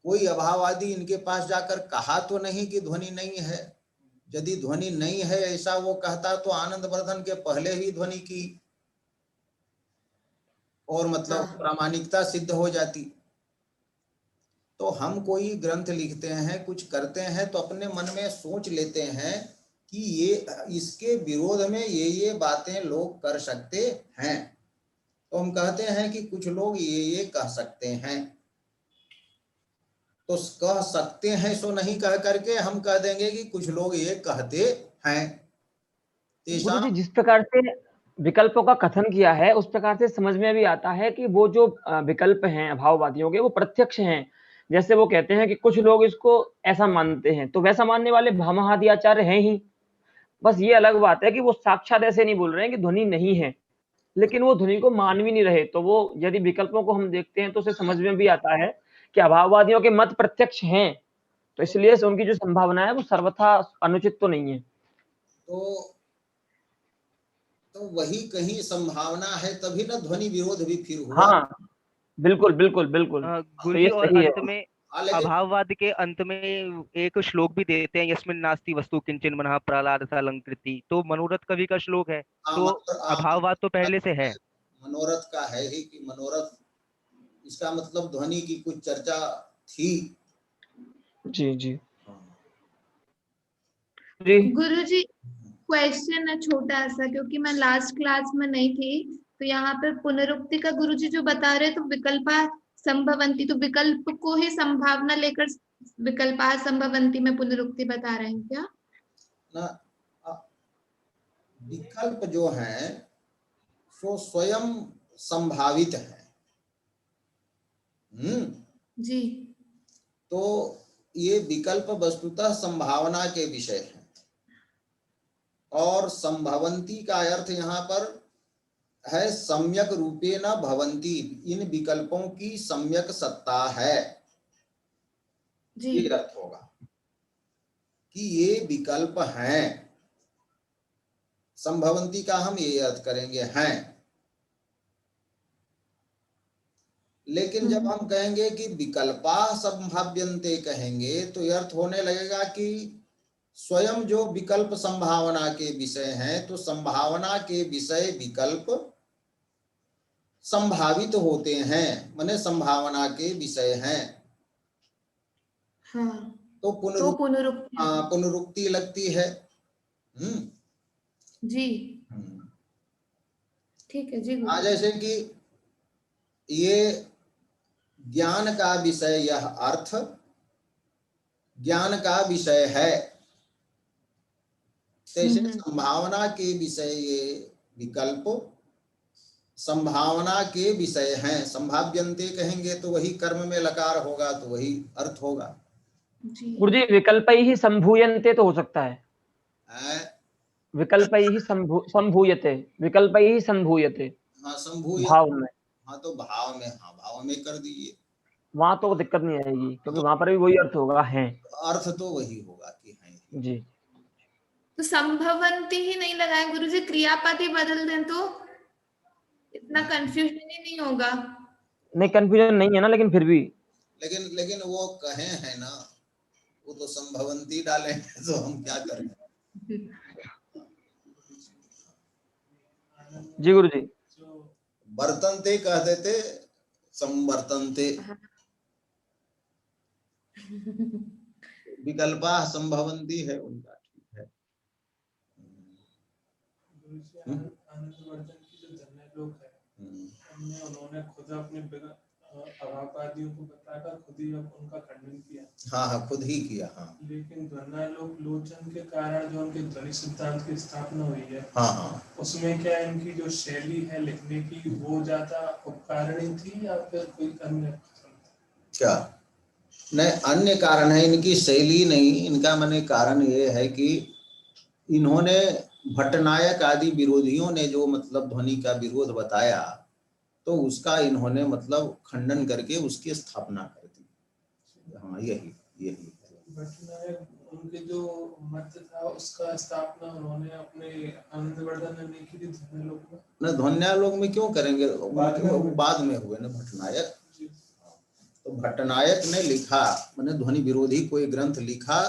कोई अभाववादी इनके पास जाकर कहा तो नहीं कि ध्वनि नहीं है। यदि ध्वनि नहीं है ऐसा वो कहता तो आनंद वर्धन के पहले ही ध्वनि की और मतलब हाँ। प्रामाणिकता सिद्ध हो जाती। तो हम कोई ग्रंथ लिखते हैं, कुछ करते हैं, तो अपने मन में सोच लेते हैं कि ये इसके विरोध में ये बातें लोग कर सकते हैं, तो हम कहते हैं कि कुछ लोग ये कह सकते हैं, तो कह सकते हैं सो नहीं कह करके हम कह देंगे कि कुछ लोग ये कहते हैं। गुरु जी जिस प्रकार से विकल्पों का कथन किया है उस प्रकार से समझ में भी आता है कि वो जो विकल्प हैं अभाववादियों के वो प्रत्यक्ष हैं। जैसे वो कहते हैं कि कुछ लोग इसको ऐसा मानते हैं, तो वैसा मानने वाले भामहादि आचार्य हैं ही। बस ये अलग बात है कि वो साक्षात ऐसे नहीं बोल रहे हैं कि ध्वनि नहीं है, लेकिन वो ध्वनि को मान भी नहीं रहे। तो वो यदि विकल्पों को हम देखते हैं तो उसे समझ में भी आता है कि अभाववादियों के मत प्रत्यक्ष हैं, तो इसलिए से उनकी जो संभावना है वो सर्वथा अनुचित तो नहीं है। तो वही कहीं संभावना है, तभी ना ध्वनि विरोध भी फिर हुआ। हाँ, बिल्कुल बिल्कुल बिल्कुल। तो गुरुजी ये और सही है। अंत में अभाववाद के अंत में एक श्लोक भी देते हैं, यस्मिन् नास्ति वस्तु किंचन मनः प्रहलाद अलंकृति, तो मनोरथ कवि का श्लोक है। तो अभाववाद तो पहले से है, मनोरथ का है ही कि मनोरथ, इसका मतलब ध्वनि की कुछ चर्चा थी। जी जी गुरुजी क्वेश्चन है छोटा सा, क्योंकि मैं लास्ट क्लास में नहीं थी, तो यहाँ पे पुनरुक्ति का गुरुजी जो बता रहे, तो विकल्पा संभवंती, तो विकल्प को ही संभावना लेकर विकल्पा संभवंती में पुनरुक्ति बता रहे हैं क्या? ना, विकल्प जो है सो स्वयं संभावित है। जी। तो ये विकल्प वस्तुतः संभावना के विषय है, और संभवंती का अर्थ यहाँ पर है सम्यक रूपेण भवंती, इन विकल्पों की सम्यक सत्ता है। जी। ये अर्थ होगा कि ये विकल्प हैं। संभवंती का हम ये अर्थ करेंगे हैं, लेकिन जब हम कहेंगे कि विकल्पा संभाव्यन्ते कहेंगे तो ये अर्थ होने लगेगा कि स्वयं जो विकल्प संभावना के विषय हैं, तो संभावना के विषय विकल्प संभावित होते हैं, माने संभावना के विषय हैं। हाँ। तो पुनरुक्ति लगती है। जी ठीक है जी। जैसे कि ये ज्ञान का विषय, यह अर्थ ज्ञान का विषय है, जैसे संभावना के विषय ये विकल्प संभावना के विषय हैं। संभाव्यन्ते कहेंगे तो वही कर्म में लकार होगा, तो वही अर्थ होगा। गुरुजी विकल्पै ही संभूयन्ते तो हो सकता है, विकल्पै ही संभूयते, विकल्पै ही संभूयते। हाँ, संभूयते भाव में। हाँ, तो भाव में, हाँ भाव में कर दीजिए, वहां तो दिक्कत नहीं आएगी, क्योंकि वहां पर भी वही अर्थ होगा, है अर्थ तो वही होगा कि है। जी। तो संभवंती ही नहीं लगाए गुरुजी, क्रियापद ही बदल दें तो इतना कंफ्यूजन ही नहीं होगा। नहीं, कंफ्यूजन नहीं है ना, लेकिन फिर भी लेकिन वो कहे हैं ना, वो तो संभवंती डाले हैं, तो हम क्या करें। जी गुरुजी। बर्तनते कह देते, संवर्तनते। विकल्पा संभवंती है उनका, ठीक है। उन्होंने खुद अपने अभाववादियों को बताकर खुद ही उनका खंडन किया। हाँ, खुद ही किया। हाँ, लेकिन ध्वन्यालोक लोचन के कारण जो उनके ध्वनि सिद्धांत की स्थापना हुई है, हाँ, उसमें क्या इनकी जो शैली है लिखने की वो ज्यादा उपकारणी थी या फिर कोई अन्य? क्या नहीं, अन्य कारण है, इनकी शैली नहीं, इनका माने कारण ये है कि इन्होंने भट्टनायक आदि विरोधियों ने जो मतलब ध्वनि का विरोध बताया, तो उसका इन्होंने मतलब खंडन करके उसकी स्थापना कर दी। हाँ, यही भट्टनायक उनके जो मत था उसका स्थापना उन्होंने अपने आनंदवर्धन ने नहीं की थी ध्वन्यालोक में। न, ध्वन्यालोक में क्यों करेंगे, बाद में हुए ना भट्टनायक। तो भट्टनायक ने लिखा, मैंने ध्वनि विरोधी कोई ग्रंथ लिखा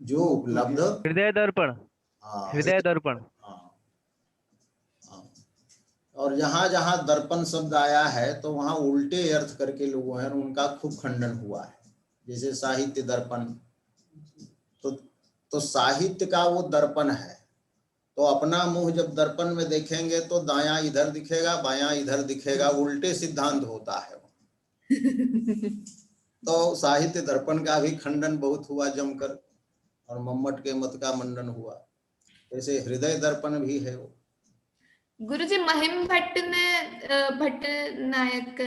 जो उपलब्ध हृदय दर्पण, हाँ, हृदय दर्पण। हाँ, हाँ। और जहां जहां दर्पण शब्द आया है तो वहां उल्टे अर्थ करके लोगों हैं उनका खूब खंडन हुआ है। जैसे साहित्य दर्पण, तो साहित्य का वो दर्पण है, तो अपना मुंह जब दर्पण में देखेंगे तो दायां इधर दिखेगा, बायां इधर दिखेगा, उल्टे सिद्धांत होता है। तो साहित्य दर्पण का भी खंडन बहुत हुआ जमकर, और मम्मट के मत का मंडन हुआ। जैसे हृदय दर्पण भी है वो। गुरुजी महिम भट्ट ने भट्ट नायक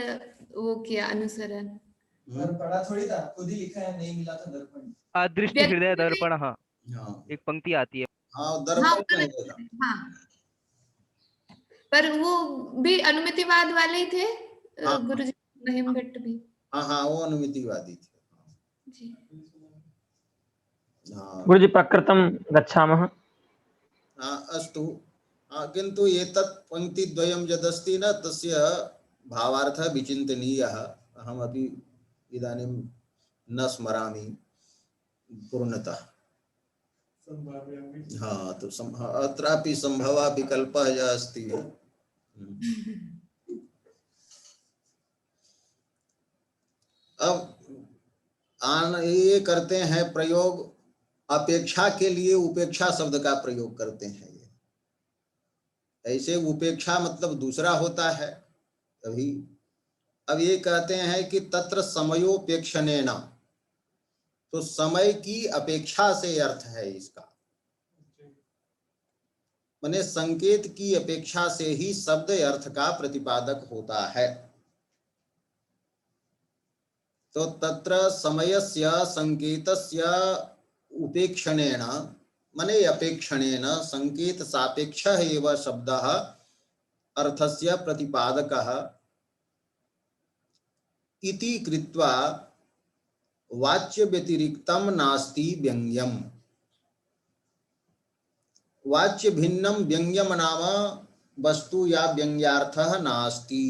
वो किया अनुसरण। पर पढ़ा थोड़ी था, खुद ही लिखा है, नहीं मिला था दर्पण। अदृष्ट हृदय दर्पण, हाँ हाँ एक पंक्ति आती है। हाँ, हाँ दर्पण पर, नहीं देगा। हाँ पर वो भी अनुमितिवाद वाले ही थे हाँ गुरुजी, महिम भट्ट भी। हाँ हाँ, वो अनुमितिवादी थे। जी हाँ गुरुजी प्रकृतं गच्छामः। हाँ, अस्तु। किन्तु एतत् पंक्तिद्वयं यदस्ति न तस्य भावार्थः विचिन्तनीयः। अहमपि इदानीं न स्मरामि पूर्णतः। हाँ, तो अत्रापि संभवः विकल्पः यः अस्ति। अब ये करते हैं प्रयोग, अपेक्षा के लिए उपेक्षा शब्द का प्रयोग करते हैं। ये ऐसे उपेक्षा मतलब दूसरा होता है अभी। अब ये कहते हैं कि तत्र समयोपेक्षणेन, तो समय की अपेक्षा से अर्थ है इसका, माने संकेत की अपेक्षा से ही शब्द अर्थ का प्रतिपादक होता है। तो तत्र समयस्य संकेतस्य उपेक्षणेन, माने अपेक्षणेन संकेत सापेक्षः एव शब्दः अर्थस्य प्रतिपादकः इति कृत्वा वाच्य व्यतिरिक्तम नास्ति व्यंग्यम। वाच्य भिन्नम व्यंग्यम नाम वस्तु या व्यंग्यार्थः नास्ति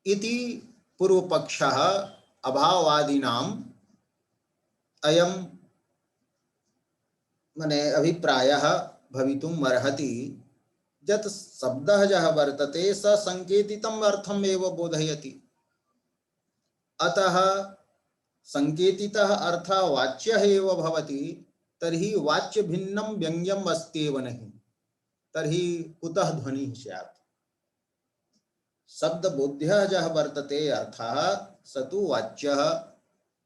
इति पूर्व पक्षः अभाववादिनाम अयम मने अभिप्रायः भवितुम् अर्हति। यत् शब्दः यः वर्तते स संकेतितम् अर्थम् एव बोधयति। अतः संकेतितः अर्थः वाच्यः एव भवति, तर्हि वाच्य भिन्नं व्यंग्यम् अस्त्येव नहीं, तर्हि कुतः ध्वनिः स्यात्। शब्द बोध्यः यः वर्तते अर्थः स तु वाच्यः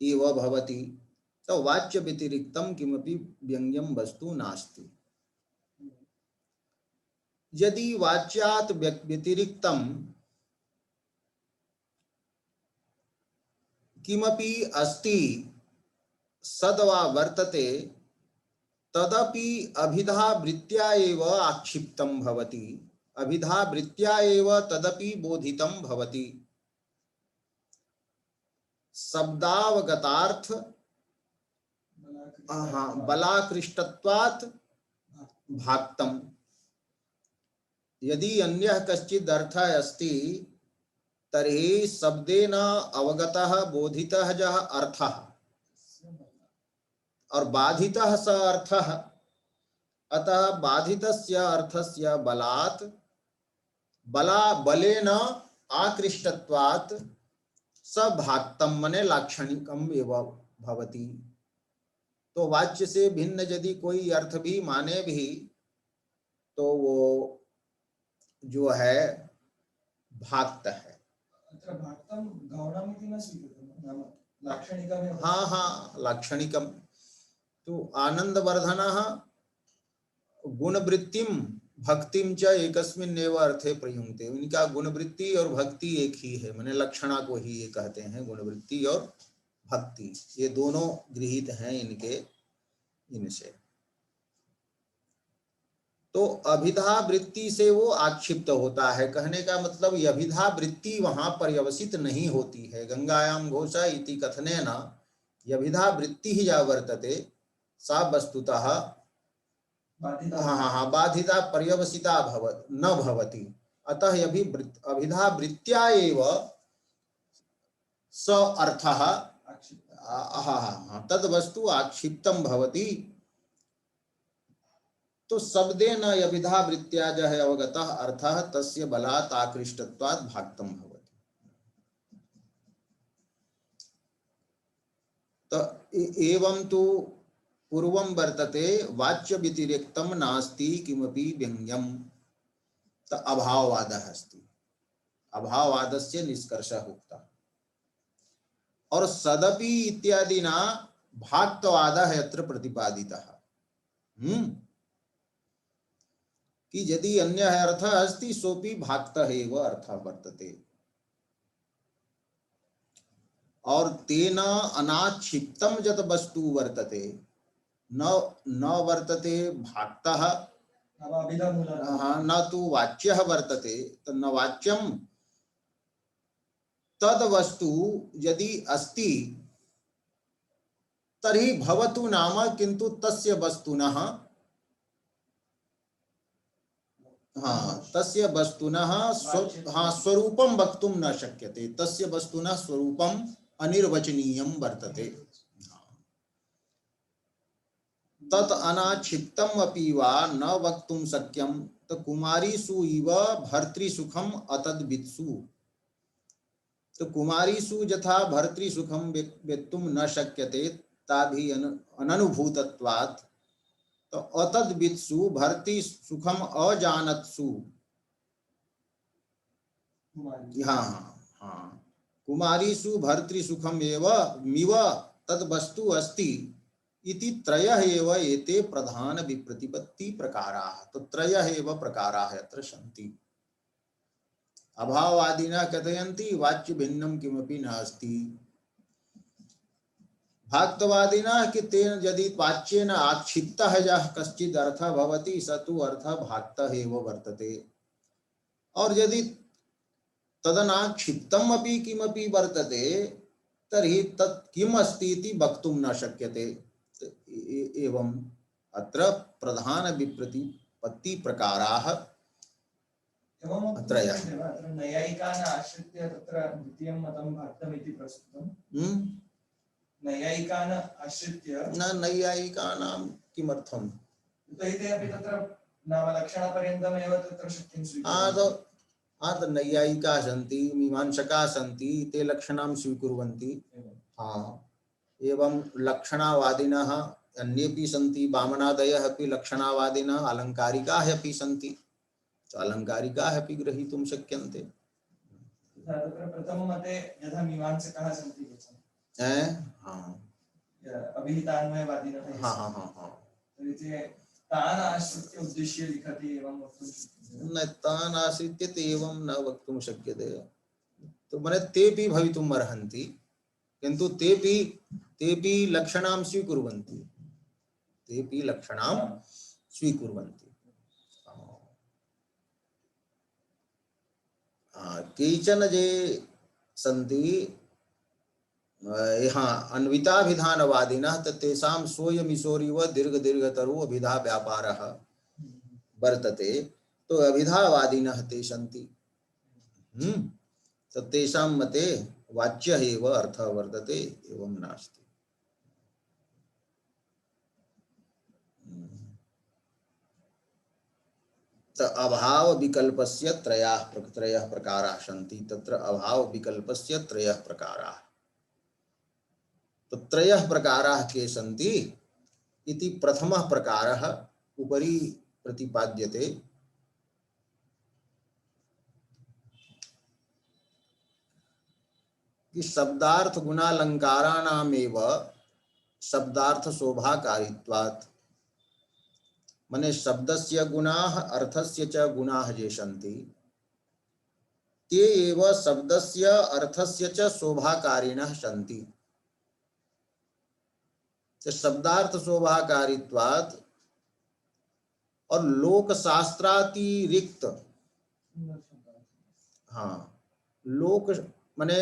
एव भवति। तो वाच्य व्यतिरिक्तं किमपि व्यंग्यं वस्तु नास्ति। यदि वाच्यात् व्यतिरिक्तं किमपि अस्ति सद्वा वर्तते तदपि अभिधावृत्त्या एव आक्षिप्तं भवति, अभिधावृत्त्या एव तदपि बोधितं भवति। शब्दावगतार्थ बलाकृष्टत्वात् भाक्तम्। यदि अन्यः कश्चित् अर्थः अस्ति तर्हि शब्देन अवगतः बोधितः यः अर्थः और बाधितः स अर्थः, अतः बाधितस्य अर्थस्य बलात् बलेन आकृष्टत्वात् स भाक्तम् मने लाक्षणिकम् एव भवति। तो वाच्य से भिन्न यदि कोई अर्थ भी माने भी तो वो जो है भाक्त है। हाँ हाँ, लाक्षणिकम। तो आनंदवर्धनः गुणवृत्तिम भक्तिम च एकस्मिन् एव अर्थे प्रयुङ्क्ते। इनका गुणवृत्ति और भक्ति एक ही है, माने लक्षणा को ही ये कहते हैं, गुणवृत्ति और भक्ति ये दोनों गृहीत हैं इनके इनसे। तो अभिधा वृत्ति से वो आक्षिप्त होता है। कहने का मतलब ये अभिधा वृत्ति वहां पर्यवसित नहीं होती है। गंगायां घोषा इति कथनेन यभिधा वृत्ति ही या वर्तते सा वस्तुतः बाधिता पर्यवसिता न भवति। अतः अभिधा वृत्त्या एव स अर्थः तद वस्तु आक्षिप्तम भवति, तो शब्देन यविधा वृत्त्या जह अवगतः अर्थः तस्य बलात् आकृष्टत्वात् भाक्तम भवति। तो एवं तु पूर्वं वर्तते वाच्य व्यतिरिक्तं नास्ति किमपि व्यङ्ग्यम्, तो अभाववादः अस्ति, अभाववादस्य निष्कर्षः उक्तः। और सदपि इत्यादि ना भाक्तवादः यत्र प्रतिपादितः, कि यदि अन्यः अर्थः अस्ति सोपि भाक्तः एव अर्थः वर्तते। और तेन अनाक्षिप्तं यत् वस्तु वर्तते न वर्तते भाक्तः न तु वाच्यः वर्तते, तो न वाच्यं तद वस्तु यदि अस्ति तर्हि भवतु नाम, किंतु तस्य वस्तुनः तस्य वस्तुनः स्वरूपं वक्तुं न शक्यते, तस्य वस्तुनः स्वरूपं अनिर्वचनीयं वर्तते। तत् अनाक्षिप्तम् अपि वा न वक्तुं शक्यं, तो कुमारीषु इव भर्तृसुखम् अतद्वित्सु, तो कुमारीषु यथा भर्तृसुखं वेत्तुं न शक्यते ताभि अननुभूतत्वात्, तो अतद्वित्सु भर्तृसुखम् अजानत्सु, कुमारीषु भर्तृसुखम् एव मिव तद्वस्तु अस्ति इति त्रयः एव एते प्रधान विप्रतिपत्ति प्रकाराः। तो त्रयः एव प्रकाराः यत्र सन्ति। अभाववादिनः कथयन्ति वाच्य भिन्नं किमपि नास्ति, भाक्तवादिनः कि तेन यदि वाच्येन आक्षिप्तः यः कश्चित् अर्थः भवति स तु अर्थः भाक्तः एव वर्तते, और यदि तदनाक्षिप्तम् अपि किमपि वर्तते तर्हि तत् किम् अस्ति इति वक्तुं न शक्यते। एवं अत्र प्रधान विप्रतिपत्ति प्रकाराः त्रयः। नैयायिकान् आश्रित्य तत्र द्वितीयं मतं भाक्तमिति प्रस्तुतं। नैयायिकान् आश्रित्य न नैयायिकानां किमर्थं, ते अपि तत्र नाम लक्षणपर्यन्तमेव तत्र शक्तिं स्वीकुर्वन्ति। तो नैयायिकाः सन्ति, मीमांसकाः सन्ति, ते लक्षणां स्वीकुर्वन्ति। एवं लक्षणावादिनः अन्येपि सन्ति, वामनादयः अपि लक्षणावादिनः, अलङ्कारिकाः अपि सन्ति, तो अलङ्कारिकाः अपि ग्रहीतुं शक्यन्ते। तत्र प्रथममते यथा मीमांसकाः सन्ति अभिहितान्वयवादिनः, तान् आश्रित्य उद्देश्य लिखति एवं वक्तुं शक्यते। न तान् आश्रित्य एवं न वक्तुं शक्यते, तो माने तेपि भवितुम् अर्हन्ति, किन्तु तेपि लक्षणां स्वीकुर्वन्ति, तेपि लक्षणां स्वीकुर्वन्ति। केचन जे सन्ति अन्विताभिधानवादिनः तेषां सोऽयमिशोरिव दीर्घतरो अभिधा व्यापारः वर्तते, तो अभिधावादिनः ते सन्ति। तो तेषां मते वाच्यः एव अर्थः वर्तते, एवं नास्ति। अभाव विकल्पस्य त्रयः प्रकाराः सन्ति, तत्र अभाव विकल्पस्य त्रयः प्रकाराः। तो त्रयः प्रकाराः के सन्ति इति प्रथमः प्रकारः उपरि प्रतिपाद्यते। कि शब्दार्थ गुणालंकाराणामेव शब्दार्थ शोभाकारित्वात्, मने शब्दस्य गुणाः अर्थस्य च गुणाः ये सन्ति ते एव शब्दस्य अर्थस्य च शोभाकारिणः सन्ति। शब्दार्थ शोभाकारित्वात् और लोकशास्त्रातिरिक्त, लोक माने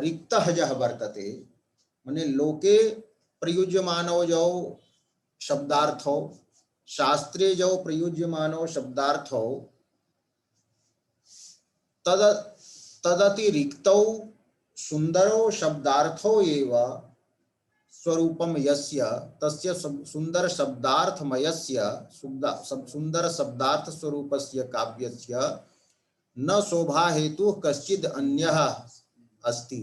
रिक्तः यः वर्तते, माने लोके प्रयुज्यमानो जो शब्दार्थो, शास्त्रे जो प्रयुज्यमानो शब्दार्थो, तदतिरिक्तौ सुंदरो शब्दार्थो एव स्वरूपम यस्य तस्य सुंदर शब्दार्थमयस्य सुंदर शब्दार्थ स्वरूपस्य काव्यस्य न शोभा हेतु कश्चिद अन्यः अस्ति।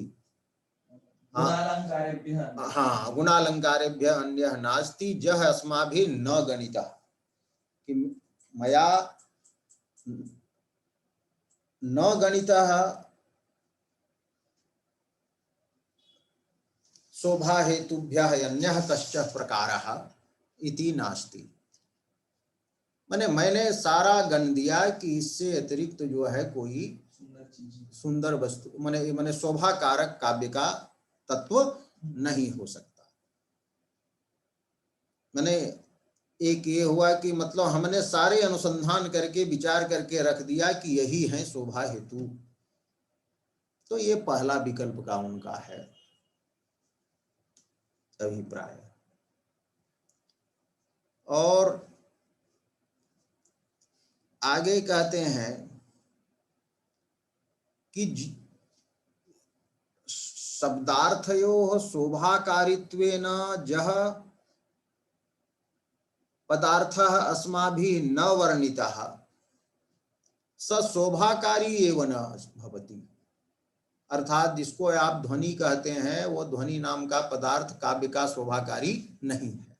हाँ, गुणालंकारेभ्यः अन्यः नास्ति जह अस्माभिः न गणितः, कि मया न गणितः शोभा हेतुभ्यः अन्यः कश्चित् प्रकारः इति नास्ति। मैंने सारा गण दिया कि इससे अतिरिक्त जो है कोई सुंदर वस्तु मैंने शोभा कारक काव्य का तत्व नहीं हो सकता। मैंने एक ये हुआ कि मतलब हमने सारे अनुसंधान करके विचार करके रख दिया कि यही है शोभा हेतु, तो ये पहला विकल्प का उनका है अभिप्राय। और आगे कहते हैं कि शब्दार्थयोः शोभाकारित्वेन जह पदार्थः अस्माभिः न वर्णितः स शोभाकारी एव न भवति। अर्थात जिसको आप ध्वनि कहते हैं वो ध्वनि नाम का पदार्थ काव्य का शोभाकारी नहीं है।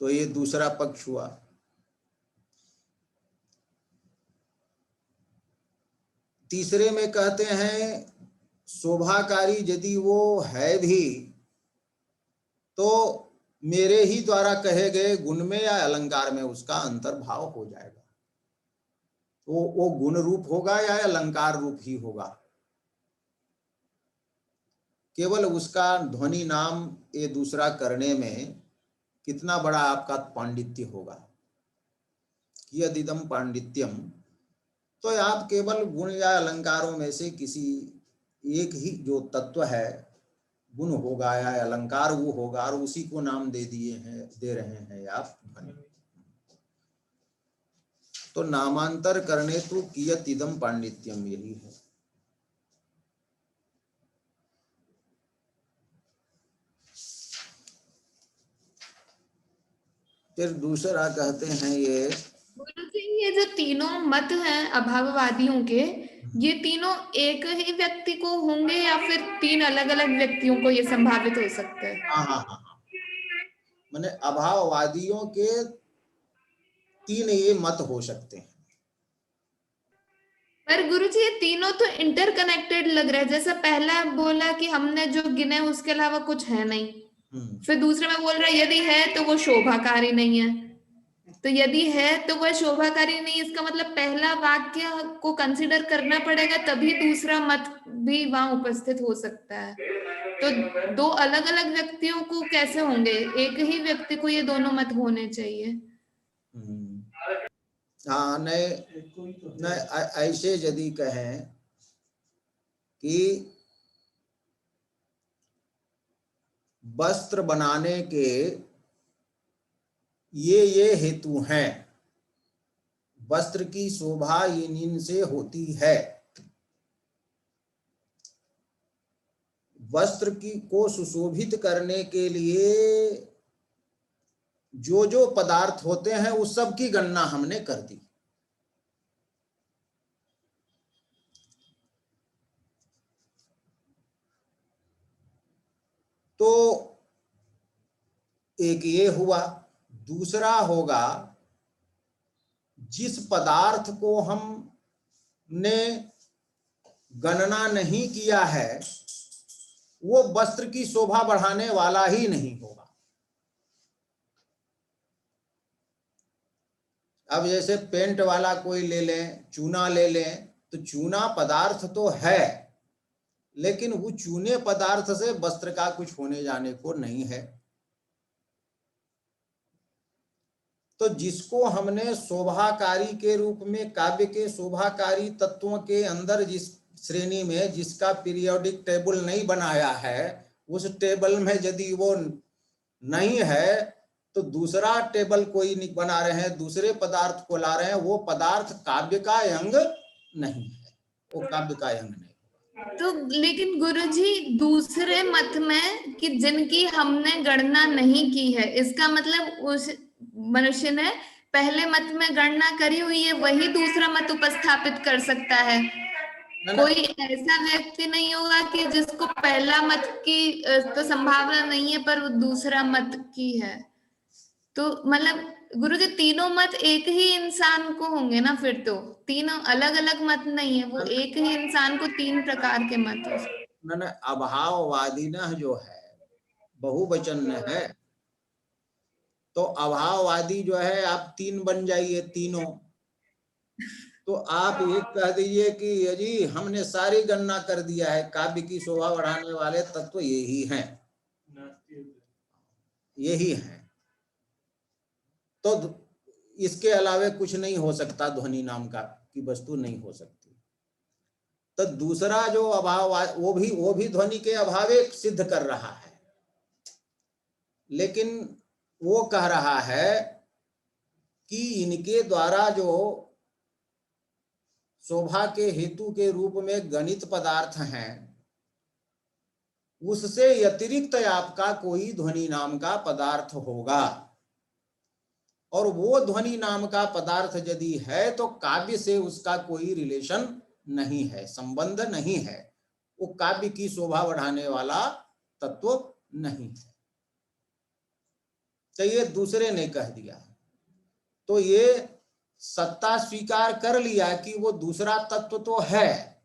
तो ये दूसरा पक्ष हुआ। तीसरे में कहते हैं शोभाकारी यदि वो है भी तो मेरे ही द्वारा कहे गए गुण में या अलंकार में उसका अंतर्भाव हो जाएगा, तो वो गुण रूप होगा या अलंकार रूप ही होगा। केवल उसका ध्वनि नाम ये दूसरा करने में कितना बड़ा आपका पांडित्य होगा, यदिदम पांडित्यम, तो आप केवल गुण या अलंकारों में से किसी एक ही जो तत्व है गुण होगा या अलंकार वो होगा और उसी को नाम दे रहे हैं आप ध्वनि। तो नामांतर करने तो कियत इदम पांडित्यम यही है। फिर दूसरा कहते हैं ये जो तीनों मत हैं अभाववादियों के, ये तीनों एक ही व्यक्ति को होंगे या फिर तीन अलग अलग व्यक्तियों को ये संभावित हो सकता है? हाँ। माने अभाववादियों के तीन ये मत हो सकते हैं। पर गुरुजी ये तीनों तो इंटरकनेक्टेड लग रहा है। जैसा पहला बोला कि हमने जो गिने उसके अलावा कुछ है नहीं, फिर दूसरे में बोल रहा है यदि है तो वो शोभाकारी नहीं है, तो यदि है तो वह शोभाकारी नहीं, इसका मतलब पहला वाक्य को कंसीडर करना पड़ेगा तभी दूसरा मत भी वहां उपस्थित हो सकता है। तो दो अलग अलग व्यक्तियों को कैसे होंगे? एक ही व्यक्ति को ये दोनों मत होने चाहिए। हाँ, नहीं ऐसे यदि कहें कि वस्त्र बनाने के ये हेतु हैं, वस्त्र की शोभा इन से होती है, वस्त्र को सुशोभित करने के लिए जो जो पदार्थ होते हैं उस सब की गणना हमने कर दी। तो एक ये हुआ। दूसरा होगा जिस पदार्थ को हमने गणना नहीं किया है वो वस्त्र की शोभा बढ़ाने वाला ही नहीं होगा। अब जैसे पेंट वाला कोई ले लें, चूना ले लें, तो चूना पदार्थ तो है लेकिन वो चूने पदार्थ से वस्त्र का कुछ होने जाने को नहीं है। तो जिसको हमने शोभाकारी के रूप में काव्य के शोभाकारी तत्वों के अंदर जिस श्रेणी में जिसका पीरियोडिक टेबल नहीं बनाया है, उस टेबल में यदि वो नहीं है तो दूसरा टेबल कोई नहीं बना रहे हैं, दूसरे पदार्थ को ला रहे हैं, वो पदार्थ काव्य का अंग नहीं है, वो काव्य का अंग नहीं। तो लेकिन गुरुजी दूसरे मत में कि जिनकी हमने गणना नहीं की है, इसका मतलब उस मनुष्य ने पहले मत में गणना करी हुई है, वही दूसरा मत उपस्थापित कर सकता है। कोई ऐसा व्यक्ति नहीं होगा कि जिसको पहला मत की तो संभावना नहीं है पर वो दूसरा मत की है। तो मतलब गुरुजी तीनों मत एक ही इंसान को होंगे ना, फिर तो तीनों अलग अलग मत नहीं है, वो एक ही इंसान को तीन प्रकार के मत है। न अभाववादी न जो है बहुवचन में है, तो अभाववादी जो है आप तीन बन जाइए तीनों। तो आप एक कह दीजिए कि ये जी हमने सारी गणना कर दिया है, काव्य की शोभा बढ़ाने वाले तत्व यही हैं, यही हैं, तो इसके अलावे कुछ नहीं हो सकता, ध्वनि नाम का की वस्तु नहीं हो सकती। तो दूसरा जो अभाव वो भी ध्वनि के अभावे सिद्ध कर रहा है, लेकिन वो कह रहा है कि इनके द्वारा जो शोभा के हेतु के रूप में गणित पदार्थ हैं, उससे अतिरिक्त आपका कोई ध्वनि नाम का पदार्थ होगा, और वो ध्वनि नाम का पदार्थ यदि है तो काव्य से उसका कोई रिलेशन नहीं है, संबंध नहीं है, वो काव्य की शोभा बढ़ाने वाला तत्व नहीं है। तो ये दूसरे ने कह दिया, तो ये सत्ता स्वीकार कर लिया कि वो दूसरा तत्व तो है।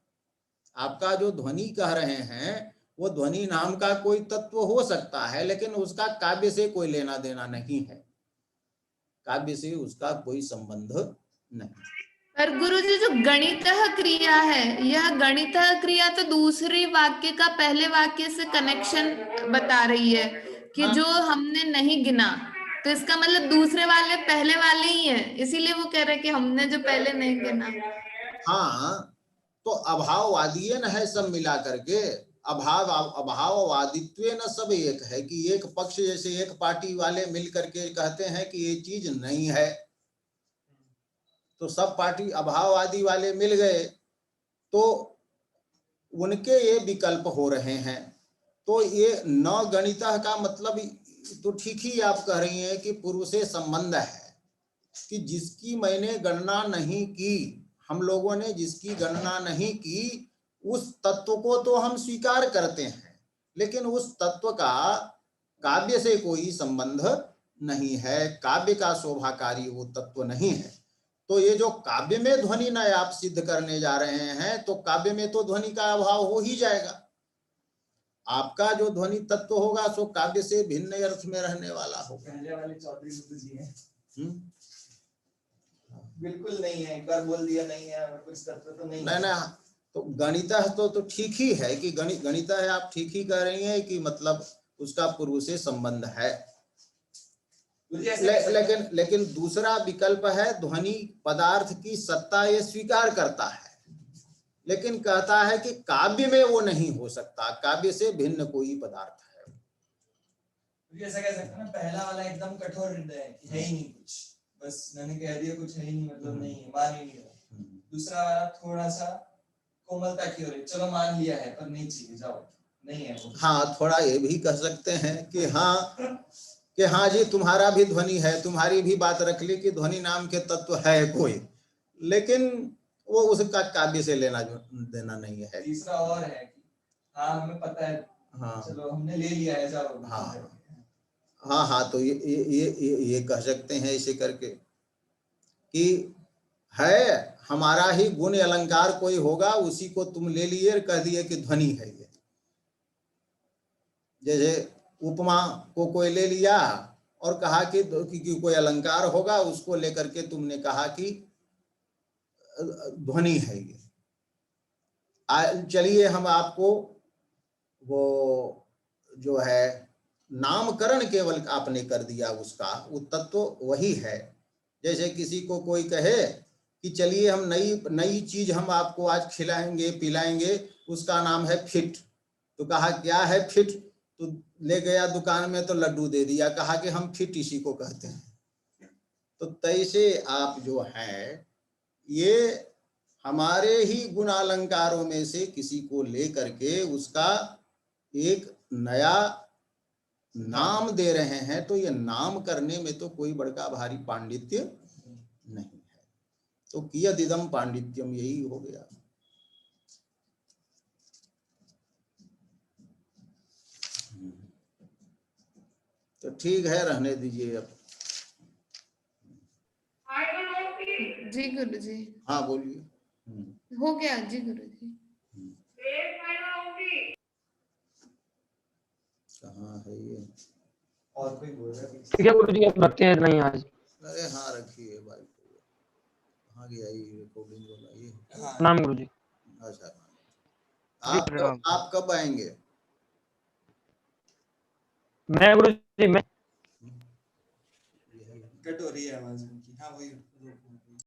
आपका जो ध्वनि कह रहे हैं वो ध्वनि नाम का कोई तत्व हो सकता है, लेकिन उसका काव्य से कोई लेना देना नहीं है, काव्य से उसका कोई संबंध नहीं। पर गुरुजी जो गणितः क्रिया है, यह गणितः क्रिया तो दूसरे वाक्य का पहले वाक्य से कनेक्शन बता रही है कि जो हमने नहीं गिना, तो इसका मतलब दूसरे वाले पहले वाले ही है, इसीलिए वो कह रहे कि हमने जो पहले नहीं गिना। हाँ, तो अभाववादी न है सब मिला करके, अभाववादित्व न सब एक है कि एक पक्ष जैसे एक पार्टी वाले मिल करके कहते हैं कि ये चीज नहीं है, तो सब पार्टी अभाववादी वाले मिल गए तो उनके ये विकल्प हो रहे हैं। तो ये न गणितः का मतलब तो ठीक ही आप कह रही हैं कि पूर्व से संबंध है, कि जिसकी मैंने गणना नहीं की, हम लोगों ने जिसकी गणना नहीं की उस तत्व को तो हम स्वीकार करते हैं, लेकिन उस तत्व का काव्य से कोई संबंध नहीं है, काव्य का शोभाकारी वो तत्व नहीं है। तो ये जो काव्य में ध्वनि न आप सिद्ध करने जा रहे हैं, तो काव्य में तो ध्वनि का अभाव हो ही जाएगा। आपका जो ध्वनि तत्व होगा सो काव्य से भिन्न अर्थ में रहने वाला होगा। पहले वाले चौधरी जी हैं, बिल्कुल नहीं है, एक बार बोल दिया नहीं है, कुछ तत्व तो नहीं है। नहीं, तो गणितः तो ठीक ही है कि गणितः है, आप ठीक ही कह रही हैं कि मतलब उसका पूर्व से संबंध है। लेकिन दूसरा विकल्प है ध्वनि पदार्थ की सत्ता ये स्वीकार करता है, लेकिन कहता है कि काव्य में वो नहीं हो सकता, काव्य से भिन्न कोई पदार्थ है। ऐसा कह सकते हैं ना, पहला वाला एकदम कठोर हृदय है ही नहीं कुछ, बस मैंने कह दिया कुछ है ही नहीं, मतलब नहीं है, मान ही नहीं रहा। दूसरा वाला थोड़ा सा कोमलता की ओर, चलो मान लिया है पर नहीं चाहिए, जाओ नहीं है वो। हाँ, थोड़ा ये भी कह सकते हैं कि हाँ जी तुम्हारा भी ध्वनि है, तुम्हारी भी बात रख ली कि ध्वनि नाम के तत्व है कोई, लेकिन वो उसका काव्य से लेना देना नहीं है। तीसरा और है कि हाँ हमें पता है, हाँ चलो हमने ले लिया है, जाओ। हाँ, तो ये कह सकते हैं इसे करके कि है हमारा ही गुण अलंकार कोई होगा, उसी को तुम ले लिए और कह दिए कि ध्वनि है ये। जैसे उपमा को कोई ले लिया और कहा कि कोई अलंकार होगा, उसको लेकर के तुमने कहा कि ध्वनि है ये। चलिए हम आपको वो जो है नामकरण केवल आपने कर दिया, उसका वो तत्व वही है। जैसे किसी को कोई कहे कि चलिए हम नई चीज हम आपको आज खिलाएंगे पिलाएंगे, उसका नाम है फिट, तो कहा क्या है फिट, तो ले गया दुकान में तो लड्डू दे दिया, कहा कि हम फिट इसी को कहते हैं। तो तैसे आप जो है ये हमारे ही गुण अलंकारों में से किसी को ले करके उसका एक नया नाम दे रहे हैं, तो ये नाम करने में तो कोई बड़का भारी पांडित्य नहीं है। तो कियदिदम पांडित्यम, यही हो गया। तो ठीक है, रहने दीजिए अब। जी गुरु जी। हाँ बोलिए। हो गया जी गुरु जी। कहाँ है ये? और कोई बोल रहा है? ठीक है गुरु जी, अब रखते हैं नहीं आज। अरे हाँ रखिए भाई, कहाँ गया ये रिकॉर्डिंग वाला ये? प्रणाम गुरु जी। अच्छा, जी, प्रणाम। आप कब आएंगे? मैं गुरु जी, मैं कट हो रही है आवाज उनकी। हाँ वही